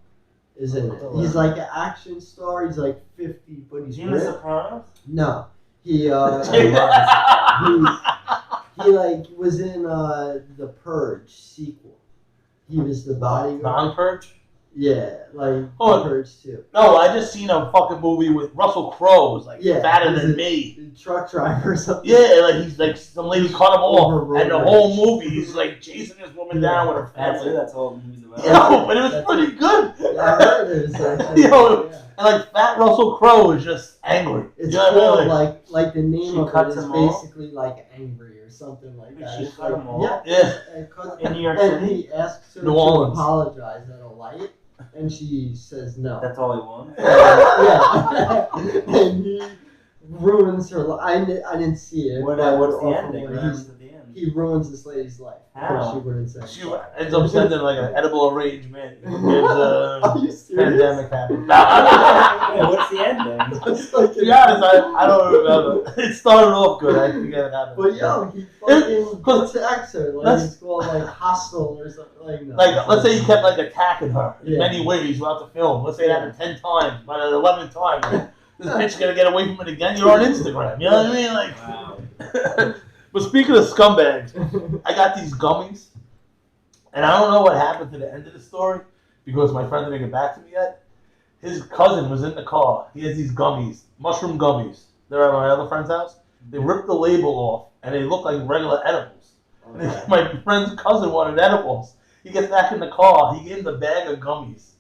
is in it. He's like an action star. He's like 50, but he's Is he in The ripped. Sopranos? No, he he like was in the Purge sequel. He was the bodyguard. Non-purge? Yeah, like Oh. Purge too. No, I just seen a fucking movie with Russell Crowe. Was like Yeah, fatter he's than a- me. Truck driver or something. Yeah, like he's like some lady cut him off, Overrode and the rage. whole movie he's like chasing this woman down with her That's it. family. That's all the movie's about. Yo, but it was pretty good. Yeah, I heard it. It's actually, Yo, yeah. And like fat Russell Crowe is just angry. It's You know what I called mean? like the name She of it cuts is him off? basically like angry or something like that. She It's cut like, him off? Yeah. Yeah. And, cut, In New York and City? he asks her New to Orleans. apologize at a light, and she says no. That's all he wants. Yeah. And he ruins her life. I didn't see it. What's but the off of ending? what What he's- happens at the end? He ruins this lady's life. How? She wouldn't say. She ends up sending like an edible arrangement. Are you serious? Pandemic happened. Yeah, what's the ending? It's like To be honest, I don't remember. It started off good. I forget what happened. But yo, he fucking Cause- attacks her. Like let's- it's called like hostile or something. Like no. Like, let's say you kept like attacking her in Yeah. many ways throughout the film. Let's say it happened 10 times. By the 11th time, this bitch gonna get away from it again. You're on Instagram. You know what I mean? Like. Wow. But speaking of scumbags, I got these gummies, and I don't know what happened to the end of the story because my friend didn't get back to me yet. His cousin was in the car. He has these gummies, mushroom gummies. They're at my other friend's house. They ripped the label off, and they look like regular edibles. Okay. My friend's cousin wanted edibles. He gets back in the car. He gave him the bag of gummies.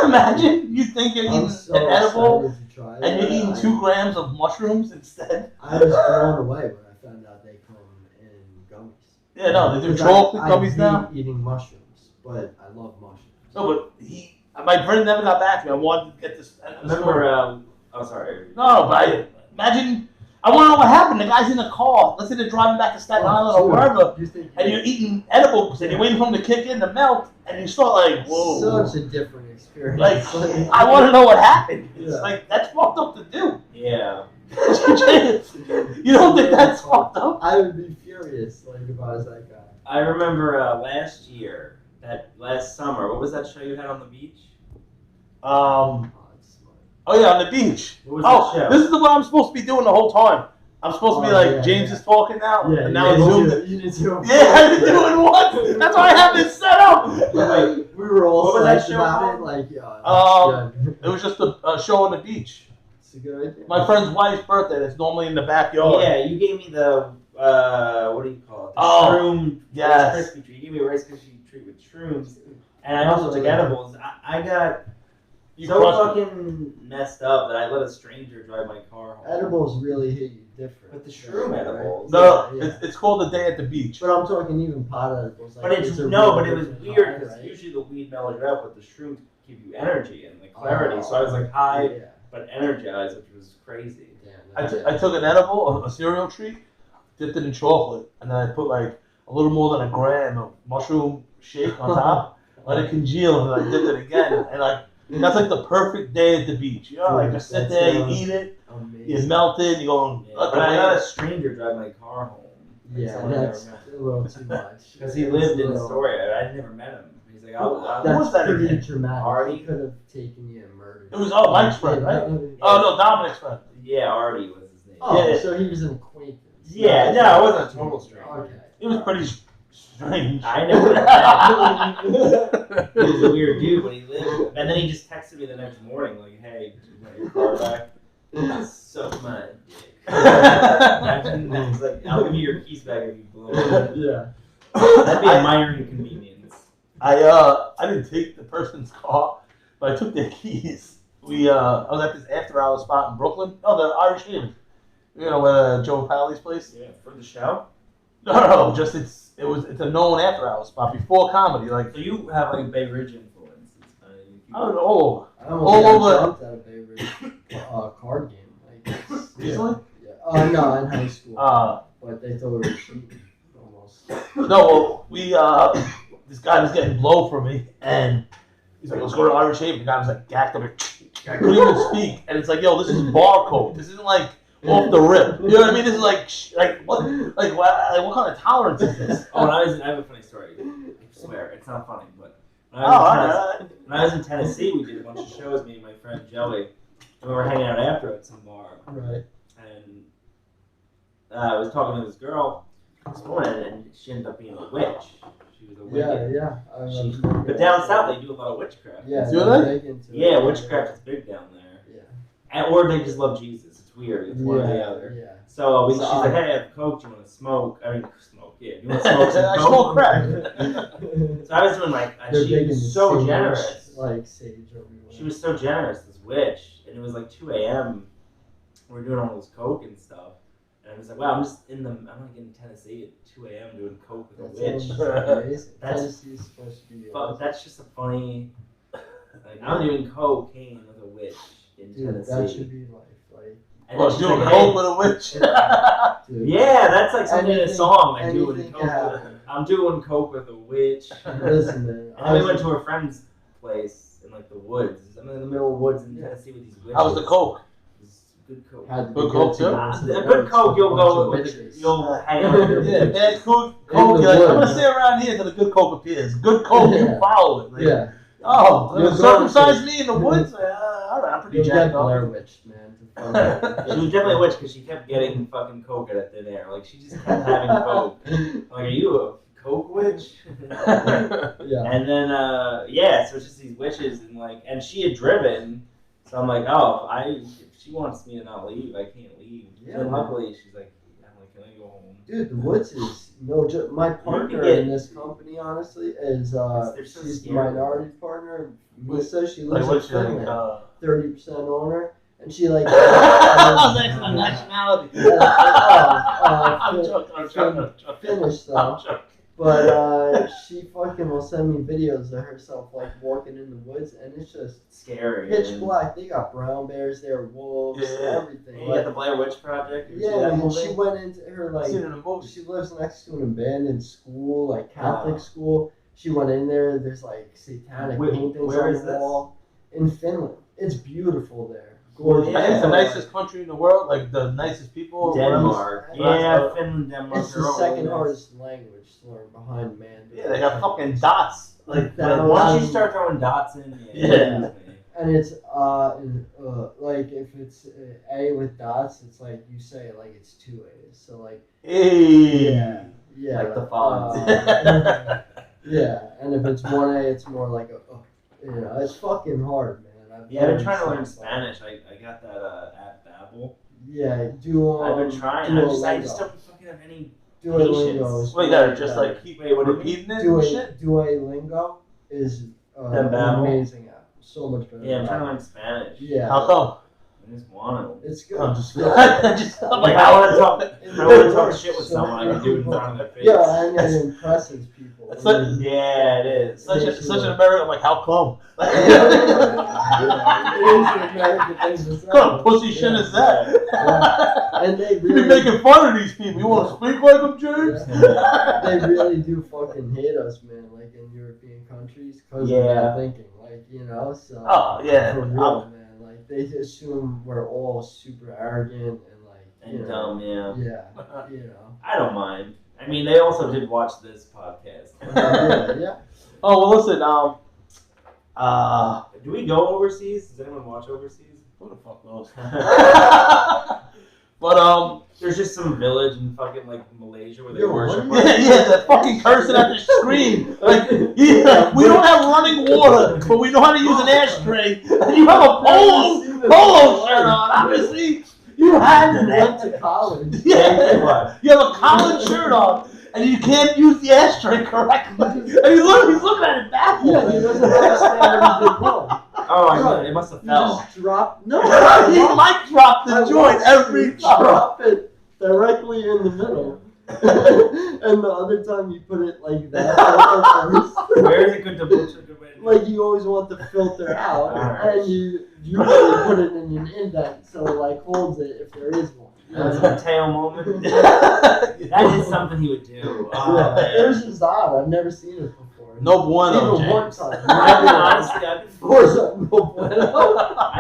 Imagine you think you're I'm eating so an edible, excited to try and you're that. eating 2 grams of mushrooms instead. I was blown away when I found out they come in gummies. Yeah, no, they do Because chocolate I gummies hate now. eating mushrooms, but I love mushrooms. No, but my friend never got back to me. I wanted to get this. Remember, oh, sorry. No, but imagine I want to know what happened. The guy's in the car. Let's say they're driving back to Staten Island or wherever, and you're eating edibles, and you're waiting for them to kick in to melt, and you start like, whoa. Such a different experience. Like, I want to know what happened. It's Yeah. like, that's fucked up to do. Yeah. You don't think that's fucked up? I would be furious, like, if I was that guy. I remember last summer, what was that show you had on the beach? Oh yeah, on the beach. What was that show? This is the one I'm supposed to be doing the whole time. I'm supposed to be like, James is talking now, and now it's zoomed. You did too. Yeah, I didn't do it once. That's why I have this set up. Wait, we were all what was that psyched show about called? it, like, yeah. It was just a show on the beach. It's a good idea. My friend's wife's birthday. That's normally in the backyard. Yeah, you gave me the, what do you call it? The shroom yes. Rice Krispie treat. You gave me a Rice Krispie treat with shrooms. And I also took edibles. I got fucking messed up that I let a stranger drive my car home. Edibles really hit you different. But the shroom edibles. No, Yeah. it's called The Day at the Beach. But I'm talking even pot edibles. Like, But it was weird because usually the weed mellows you out, but the shrooms give you energy and like clarity. So I was like high, but energized, which was crazy. I took an edible, a cereal treat, dipped it in chocolate, and then I put like a little more than a gram of mushroom shake on top, let it congeal, and I dipped it again, and like that's like the perfect day at the beach. You know, like just sit there, you eat it, you melt it, you go. But I let a stranger drive my car home. Yeah, that's a little too much. Because he lived in Astoria. I'd never met him. He's like, that's that pretty again? dramatic. Artie? He could have taken you and murdered It was Mike's friend, right? Oh no, Dominic's friend. Yeah, Artie was his name. Oh, Yeah. so he was an acquaintance. Yeah, no, it wasn't a total stranger. Okay. It was pretty strange. I never met him. He was a weird dude, but he lived. And then he just texted me the next morning, like, hey, did you want your car back? Suck my dick. And he's like, I'll give you your keys back if you blow it. Yeah. That'd be a minor inconvenience. I didn't take the person's car, but I took their keys. I was at this after hours spot in Brooklyn. Oh, the Irish Haven. You know, where Joe Palley's place. Yeah, for the show. No, just it's a known after hours spot before comedy. Like, So you have like a Bay Ridge influence. I don't know. I almost All got over. jumped at a Bay Ridge card game. Like, Recently? Yeah. No, in high school. But they thought we were cheating. Almost. No, we this guy was getting blow from me, and he's like, let's go to Irish Haven. The guy was like, gacked up. I couldn't even speak, and it's like, yo, this is barcode. This isn't like off the rip. You know what I mean? This is like what kind of tolerance is this? Oh, I have a funny story. I swear, it's not funny, but when I was in Tennessee, we did a bunch of shows, me and my friend Joey, and we were hanging out after at some bar. Right. And I was talking to this girl this morning, and she ended up being a witch. She was a witch. Yeah. But down south, they do a lot of witchcraft. Yeah. Do they? Yeah, witchcraft is big down there. Yeah. Or they just love Jesus. It's weird. It's one or the other. Yeah. So she's like, hey, I have coke. Do you want to smoke? I mean, smoke. Yeah. You want to smoke some I coke? smoke crack. So I was doing like, she was so generous. Like sage everywhere. She was so generous, this witch. And it was like 2 a.m. We were doing all this coke and stuff. And I was like, wow, I'm not getting Tennessee at 2 a.m. doing coke with a witch. Tennessee's supposed to be. That's just a funny. Like, I'm doing cocaine with a witch in Tennessee. That should be life. And Well, she's doing like, coke with a witch. Dude. Yeah, that's like something in a song. Like doing anything coke. can happen. I'm doing coke with a witch. Listen, man. And then we went to her friend's place in like the woods. I'm in the middle of woods in Tennessee with these witches. How was the coke? It was good coke. Had to Good be coke, to too? go to the A good woods coke, with you'll a bunch go of with witches. you'll hang out with your Yeah, witches. bad coke. In the You're like, I'm woods. gonna stay around here until the good coke appears. Good coke, you Yeah. follow it. Like, Yeah. Oh, You're circumcise going me in the woods? All right, I'm pretty You'll jacked get Blair up. Witch, man. To find out. She was definitely a witch because she kept getting fucking coke out of thin air. Like she just kept having coke. Like, are you a coke witch? Yeah. And then so it's just these witches and she had driven, so I'm like, oh, if she wants me to not leave, I can't leave. Yeah, And man. luckily she's like, I'm like, can I go home? Dude, the woods is no joke. My partner get- in this company, honestly, is They're so she's the scary. minority partner. Misa, she Like, lives what's in your Finland. 30% like, owner, and she like. nationality? I'm joking. Finnish though. But she fucking will send me videos of herself like walking in the woods, and it's just Scary. pitch black. They got brown bears there, wolves, everything. You got the Blair Witch Project. Yeah, and she went into her like. Seen it in a movie. She lives next to an abandoned school, like Catholic school. She went in there. There's like satanic paintings on the wall. In Finland, it's beautiful there. Gorgeous. I think it's the nicest country in the world, like the nicest people. Denmark. Yeah, Finland, Denmark. It's the second hardest language to learn behind Mandarin. Yeah, they got fucking dots. Like once you start throwing dots in, yeah. And it's like if it's A with dots, it's like you say it like it's 2 A's. So like yeah, like the font. Yeah, and if it's 1 A, it's more like it's fucking hard, man. I've been trying to learn Spanish. I got that at Babbel. Yeah, I've been trying. I just don't fucking have any patience. Well, you gotta just like keep repeating it and shit. Duolingo is an amazing app. So much better. Yeah, I'm trying to learn Spanish. Yeah. How come? I just want to. It's good. I'm just I'm like, I want to talk shit with someone. I can do it in front of their face. Yeah, and it impresses people. It's like, yeah, it is. Such an American. I'm like, how come? It is What kind of pussy shit is that? Yeah. And they You be really, making fun of these people. You want to speak like them, James? they really do fucking hate us, man. Like in European countries, because of that thinking. Like so. Oh yeah. For real, man. Like they assume we're all super arrogant and dumb. Yeah. Yeah. I don't mind. I mean, they also did watch this podcast. Yeah. Oh well, listen. Do we go overseas? Does anyone watch overseas? Who the fuck knows? But there's just some village in fucking like Malaysia where they worship. Yeah, they're fucking cursing at the screen. Like, yeah, we don't have running water, but we know how to use an ashtray. And you have a polo shirt on. Obviously, you had to went to college. Yeah, you have a college shirt on. And you can't use the ashtray correctly. And he's looking at it backwards. Yeah, he doesn't understand what he did wrong. Oh, I know. It must have fell. Just drop. No, he might drop the joint every time. Drop it directly in the middle. And the other time you put it like that. Where is it good to put it? Like you always want the filter out, right. and you usually put it in an indent so it like holds it if there is one. That's a Mateo moment. That is something he would do. Oh, it was just odd. I've never seen it before. No bueno, Even one James. time. Honestly, I've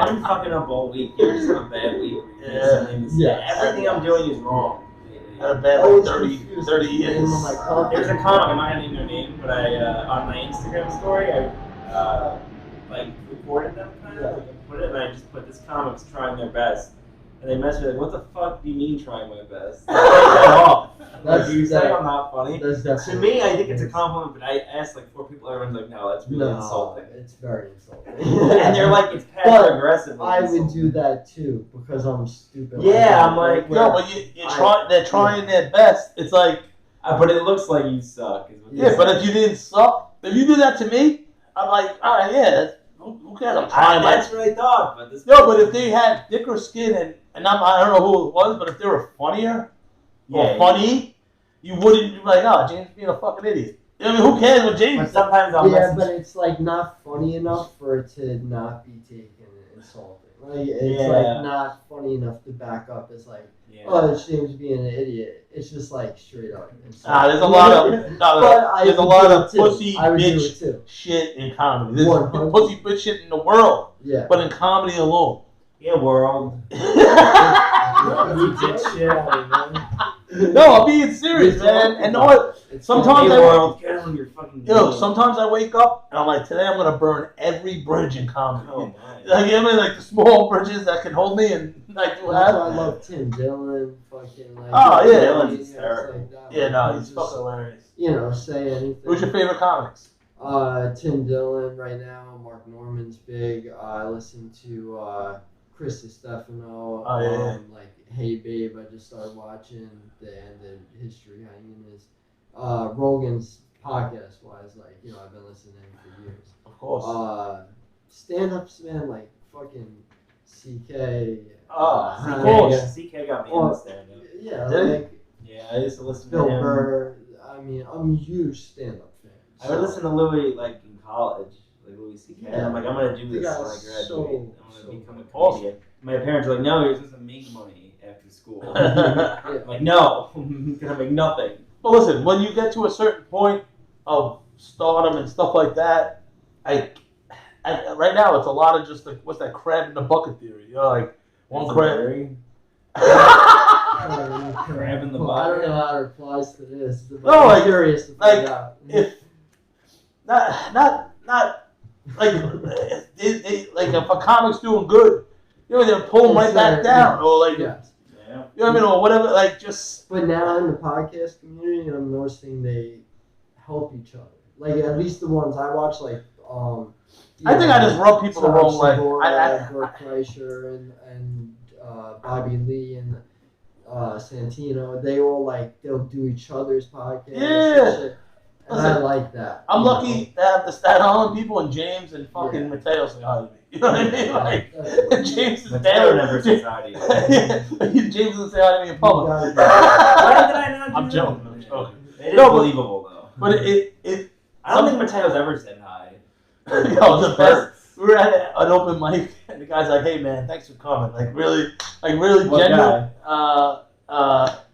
been fucking up all week. You just have a bad week. Everything I'm doing is wrong. Had a bad like 30 years. There's a comic, I'm not gonna name their name, but I on my Instagram story I like recorded them kind of, put it, and I just put this comic's trying their best. And they messaged me like, what the fuck do you mean trying my best? Like, you say I'm not funny. To me, I think it's a compliment, but I asked like 4 people, everyone's like, no, that's really insulting. It's very insulting. And they're like, it's passive aggressive. I would do that too, because I'm stupid. Yeah, I'm like, no, but they're trying their best. It's like, but it looks like you suck. Is what but if you didn't suck, if you did that to me, I'm like, all right, yeah, who cares? I'm trying. That's what I thought, but this. No, but if they had thicker skin and I don't know who it was, but if they were funnier or funny, you wouldn't be like, oh, James being a fucking idiot. I mean, who cares what James? But sometimes I'll but it's like not funny enough for it to not be taken insulting. Like it's like not funny enough to back up. It's like, oh, it's James being an idiot. It's just like straight up. There's a lot of pussy bitch shit in comedy. There's pussy bitch shit in the world. Yeah. But in comedy alone. Yeah, world. No, I'm being serious, man. And sometimes sometimes I wake up and I'm like, today I'm gonna burn every bridge in comedy. Oh, like, I mean, like the small bridges that can hold me and like do I love Tim Dillon, fucking like. Oh yeah, Dillon's hysterical. Yeah, no, he's fucking hilarious. Say anything. Who's your favorite comics? Tim Dillon right now. Mark Norman's big. I listen to Chris Stefano. Oh yeah. Like Hey Babe, I just started watching the end of History Hyenas. Rogan's podcast wise, like I've been listening for years. Of course. Stand-ups, man, like fucking CK. CK got me into stand-up. Yeah, I used to listen to Bill him. Burr. I mean, I'm a huge stand-up fan. I would listen to Louis like in college, like Louis C.K. Yeah. And I'm like, I'm gonna do The this when I guy's graduate. so I'm gonna become a comedian. My parents are like, no, you're supposed to make money after school. I'm like, no, I'm gonna make nothing. Well, listen, when you get to a certain point of stardom and stuff like that, right now it's a lot of just like, what's that crab in the bucket theory? You know, like one crab. Crab in the I bucket. don't know how it applies to this. But No, I'm like- curious to find like, out. If not like like if a comic's doing good, you know, they'll pull them right back down, or like Yes. Yeah. you know what I mean, or whatever. Like just But now in the podcast community, I'm noticing they help each other. Like at least the ones I watch, like I think I just rub people the wrong way. Bert Kreischer and Bobby Lee and Santino, they all like they'll do each other's podcasts. Yeah. And shit. And I like that. I'm you lucky to have the Staten Island people and James and fucking Yeah. Mateo say hi to me. You know what I mean? Like James is Mateo down. never says hi to you. James doesn't say hi to me in public. Why did I not do I'm that? joking. I'm joking. It is No, but- believable though. But it I don't think Mateo's ever said hi. yo, the best. We were at an open mic, and the guy's like, "Hey man, thanks for coming." Like really What genuine.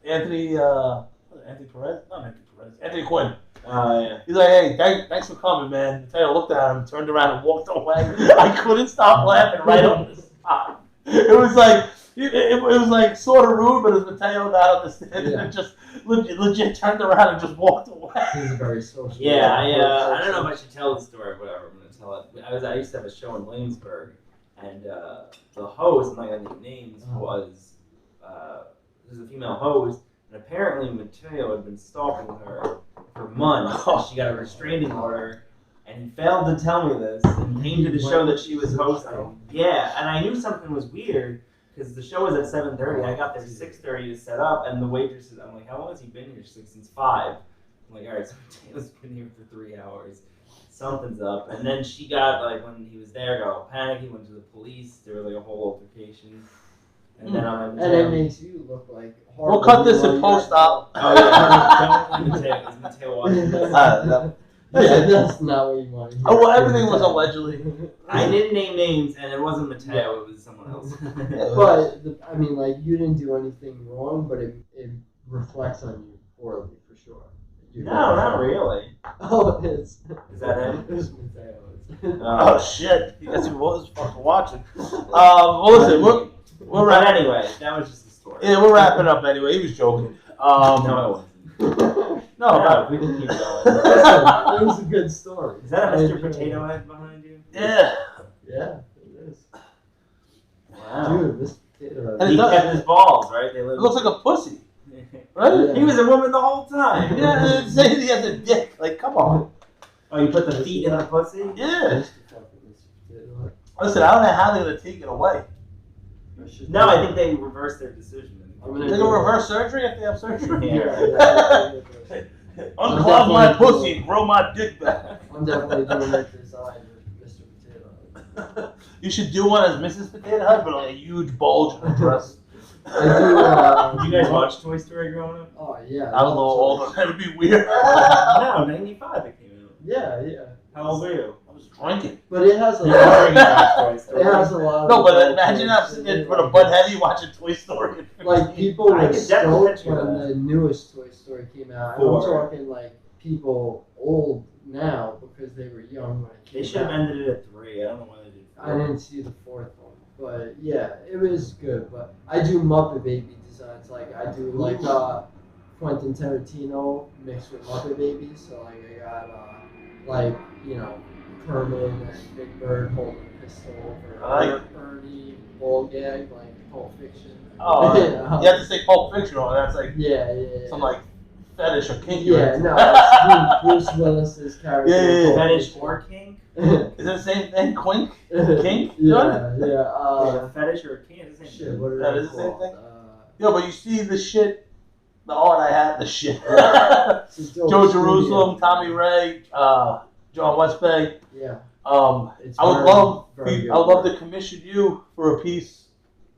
Anthony Perez, not Anthony Perez, Anthony Quinn. Yeah. He's like, "Hey, thanks for coming, man." Mateo looked at him, turned around, and walked away. I couldn't stop laughing right on the spot. It was like it was like sort of rude, but as Mateo got on the stand Yeah. and just legit turned around and just walked away. He's very social. Yeah, I don't know if I should tell the story, whatever, I'm gonna tell it. I used to have a show in Williamsburg, and the host, I'm not gonna name names, was a female host, and apparently Mateo had been stalking her for months, and she got a restraining order, and he failed to tell me this, and came to the show that she was hosting. Yeah, and I knew something was weird, because the show was at 7:30, I got there 6:30 to set up, and the waitress is, I'm like, how long has he been here? She's like, since 5. I'm like, alright, so Mateo's been here for 3 hours. Something's up. And then she got, like, when he was there, got all panicky, went to the police. There was, like, a whole altercation. And then I'm like, And it makes you look like horrible. We'll cut this in post-op. oh, yeah. Don't blame Mateo. Is Mateo watching this? No. Yeah, that's not what you want to hear. Oh, well, everything was allegedly. I didn't name names, and it wasn't Mateo. It was someone else. But I mean, like you didn't do anything wrong, but it reflects on you poorly for sure. No, not really. Oh, it's. Is that him? It's Mateo. Oh shit! You guys who was fucking watching. Well, listen, we're But wrapping. anyway, that was just a story. Yeah, we're wrapping up anyway. He was joking. No, it wasn't. No, we can keep going. It was a good story. Is that a Mr. Potato Head behind you? yeah. Yeah, it is. Wow. Dude, this potato. And He it does- kept his balls, right? They It lived. looks like a pussy, right? He was a woman the whole time. Yeah, it's saying he has a dick. Like, come on. Oh, you put the feet in the pussy? Yeah. Listen, I don't know how they're gonna take it away. No, I think they reversed their decision. They're gonna reverse surgery if they have surgery. Yeah. Unclog my pussy and grow my dick back. I'm definitely doing that design with Mr. Potato. You should do one as Mrs. Potato Head, but like a huge bulge in her dress. I do. Did you guys watch Toy Story growing up? Oh yeah. I was a little older. That'd be weird. No, 95 it came out. Yeah. How old were you? I was drinking. But it has a You lot. were drinking Toy Story. It has a lot. No, of but adult imagine I'm jokes sitting in there it, with a like- Bud Heavy watching Toy Story. Like people I were could definitely stoked picture when that. the newest Toy Story came out. And I'm Four. talking like people old now because they were young when it came They should have out. ended it at 3. I don't know why they did 4. I didn't see the fourth one, but yeah, it was good. But I do Muppet Baby designs. Like I do like Quentin Tarantino mixed with Muppet Babies. So like I got like Kermit and Big Bird holding a pistol for I like Ernie ball gag like Pulp Fiction. Oh, Yeah. you have to say Pulp Fiction or that's like Yeah. some like fetish or kinky. Yeah, right? no, it's Bruce Willis's character. Yeah, yeah, yeah. Fetish or kink? Is it the same thing? Quink? Kink? Yeah. A fetish or a kink? It's the same Shit, thing. what are That they is the same called? thing? Yo, but you see the shit, the art I have, the shit. It's a dope Joe studio. Jerusalem, Tommy Ray, John Westbay. Yeah. I It's would very, love, very I good would love work. to commission you for a piece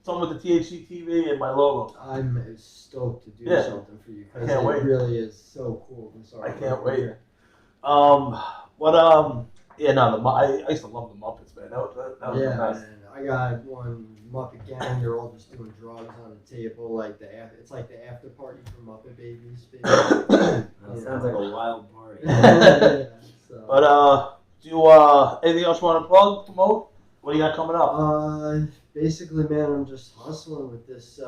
something with the THC TV and my logo. I'm stoked to do Yeah. something for you I because can't it wait. really is so cool. I can't wait. Here. Yeah, no, I used to love the Muppets, man. That was the Yeah, best. man. I got one Muppet gang. They're all just doing drugs on the table, like it's like the after party for Muppet Babies. That sounds like a wild party. Yeah, so. But anything else you want to plug, promote? What do you got coming up? Basically, man, I'm just hustling with this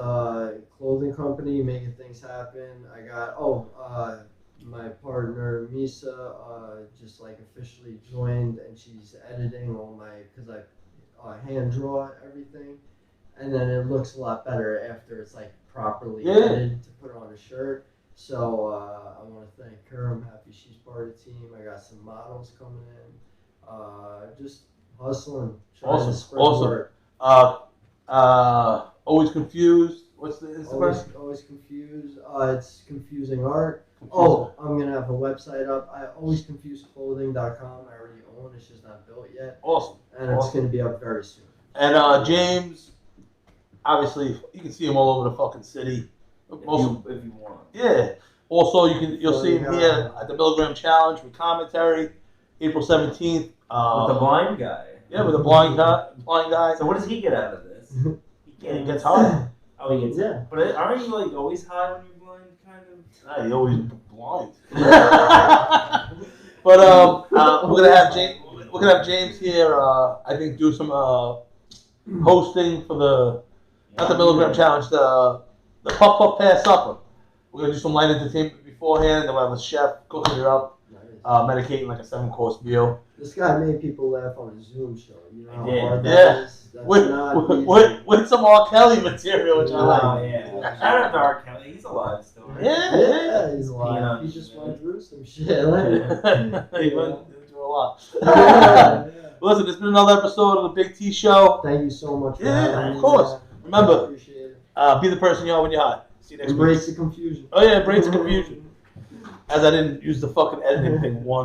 clothing company, making things happen. I got my partner Misa just like officially joined, and she's editing all my because I hand draw everything, and then it looks a lot better after it's like properly edited to put on a shirt. So I want to thank her. I'm happy she's part of the team. I got some models coming in. Just hustling, trying to spread the word. Always confused. What's the Instagram? Always confused. It's confusing art. Oh, I'm gonna have a website up. I alwaysconfusedclothing.com. I already own. It's just not built yet. Awesome. And it's gonna be up very soon. And James, obviously, you can see him all over the fucking city. If you want. Yeah. Also, you'll see him here at the Milligram Challenge with commentary, April 17th. With the blind guy. Yeah, with the blind guy. So what does he get out of this? He gets high. Oh, he gets But aren't you like always high when you're blind, kind of? Nah, he always blind. But we're gonna have James here. I think do some hosting for not the Milligram Challenge, the Puff Pass Supper. We're gonna do some light entertainment beforehand, and then we'll have a chef cooking it up, medicating like a 7-course meal. This guy made people laugh on a Zoom show. You know how hard Yeah. that is? That's not easy. With some R. Kelly material, which I like. Oh, yeah. Shout out to R. Kelly. He's alive still. Right? Yeah, he's alive. Peanut. He just went through some shit. He went through a lot. Yeah. Listen, it's been another episode of the Big T Show. Thank you so much for Yeah, having me. of course. Man. Remember, I appreciate it. be the person you are when you're high. See you next week. Embrace the confusion. Oh yeah, embrace the confusion. As I didn't use the fucking editing thing once.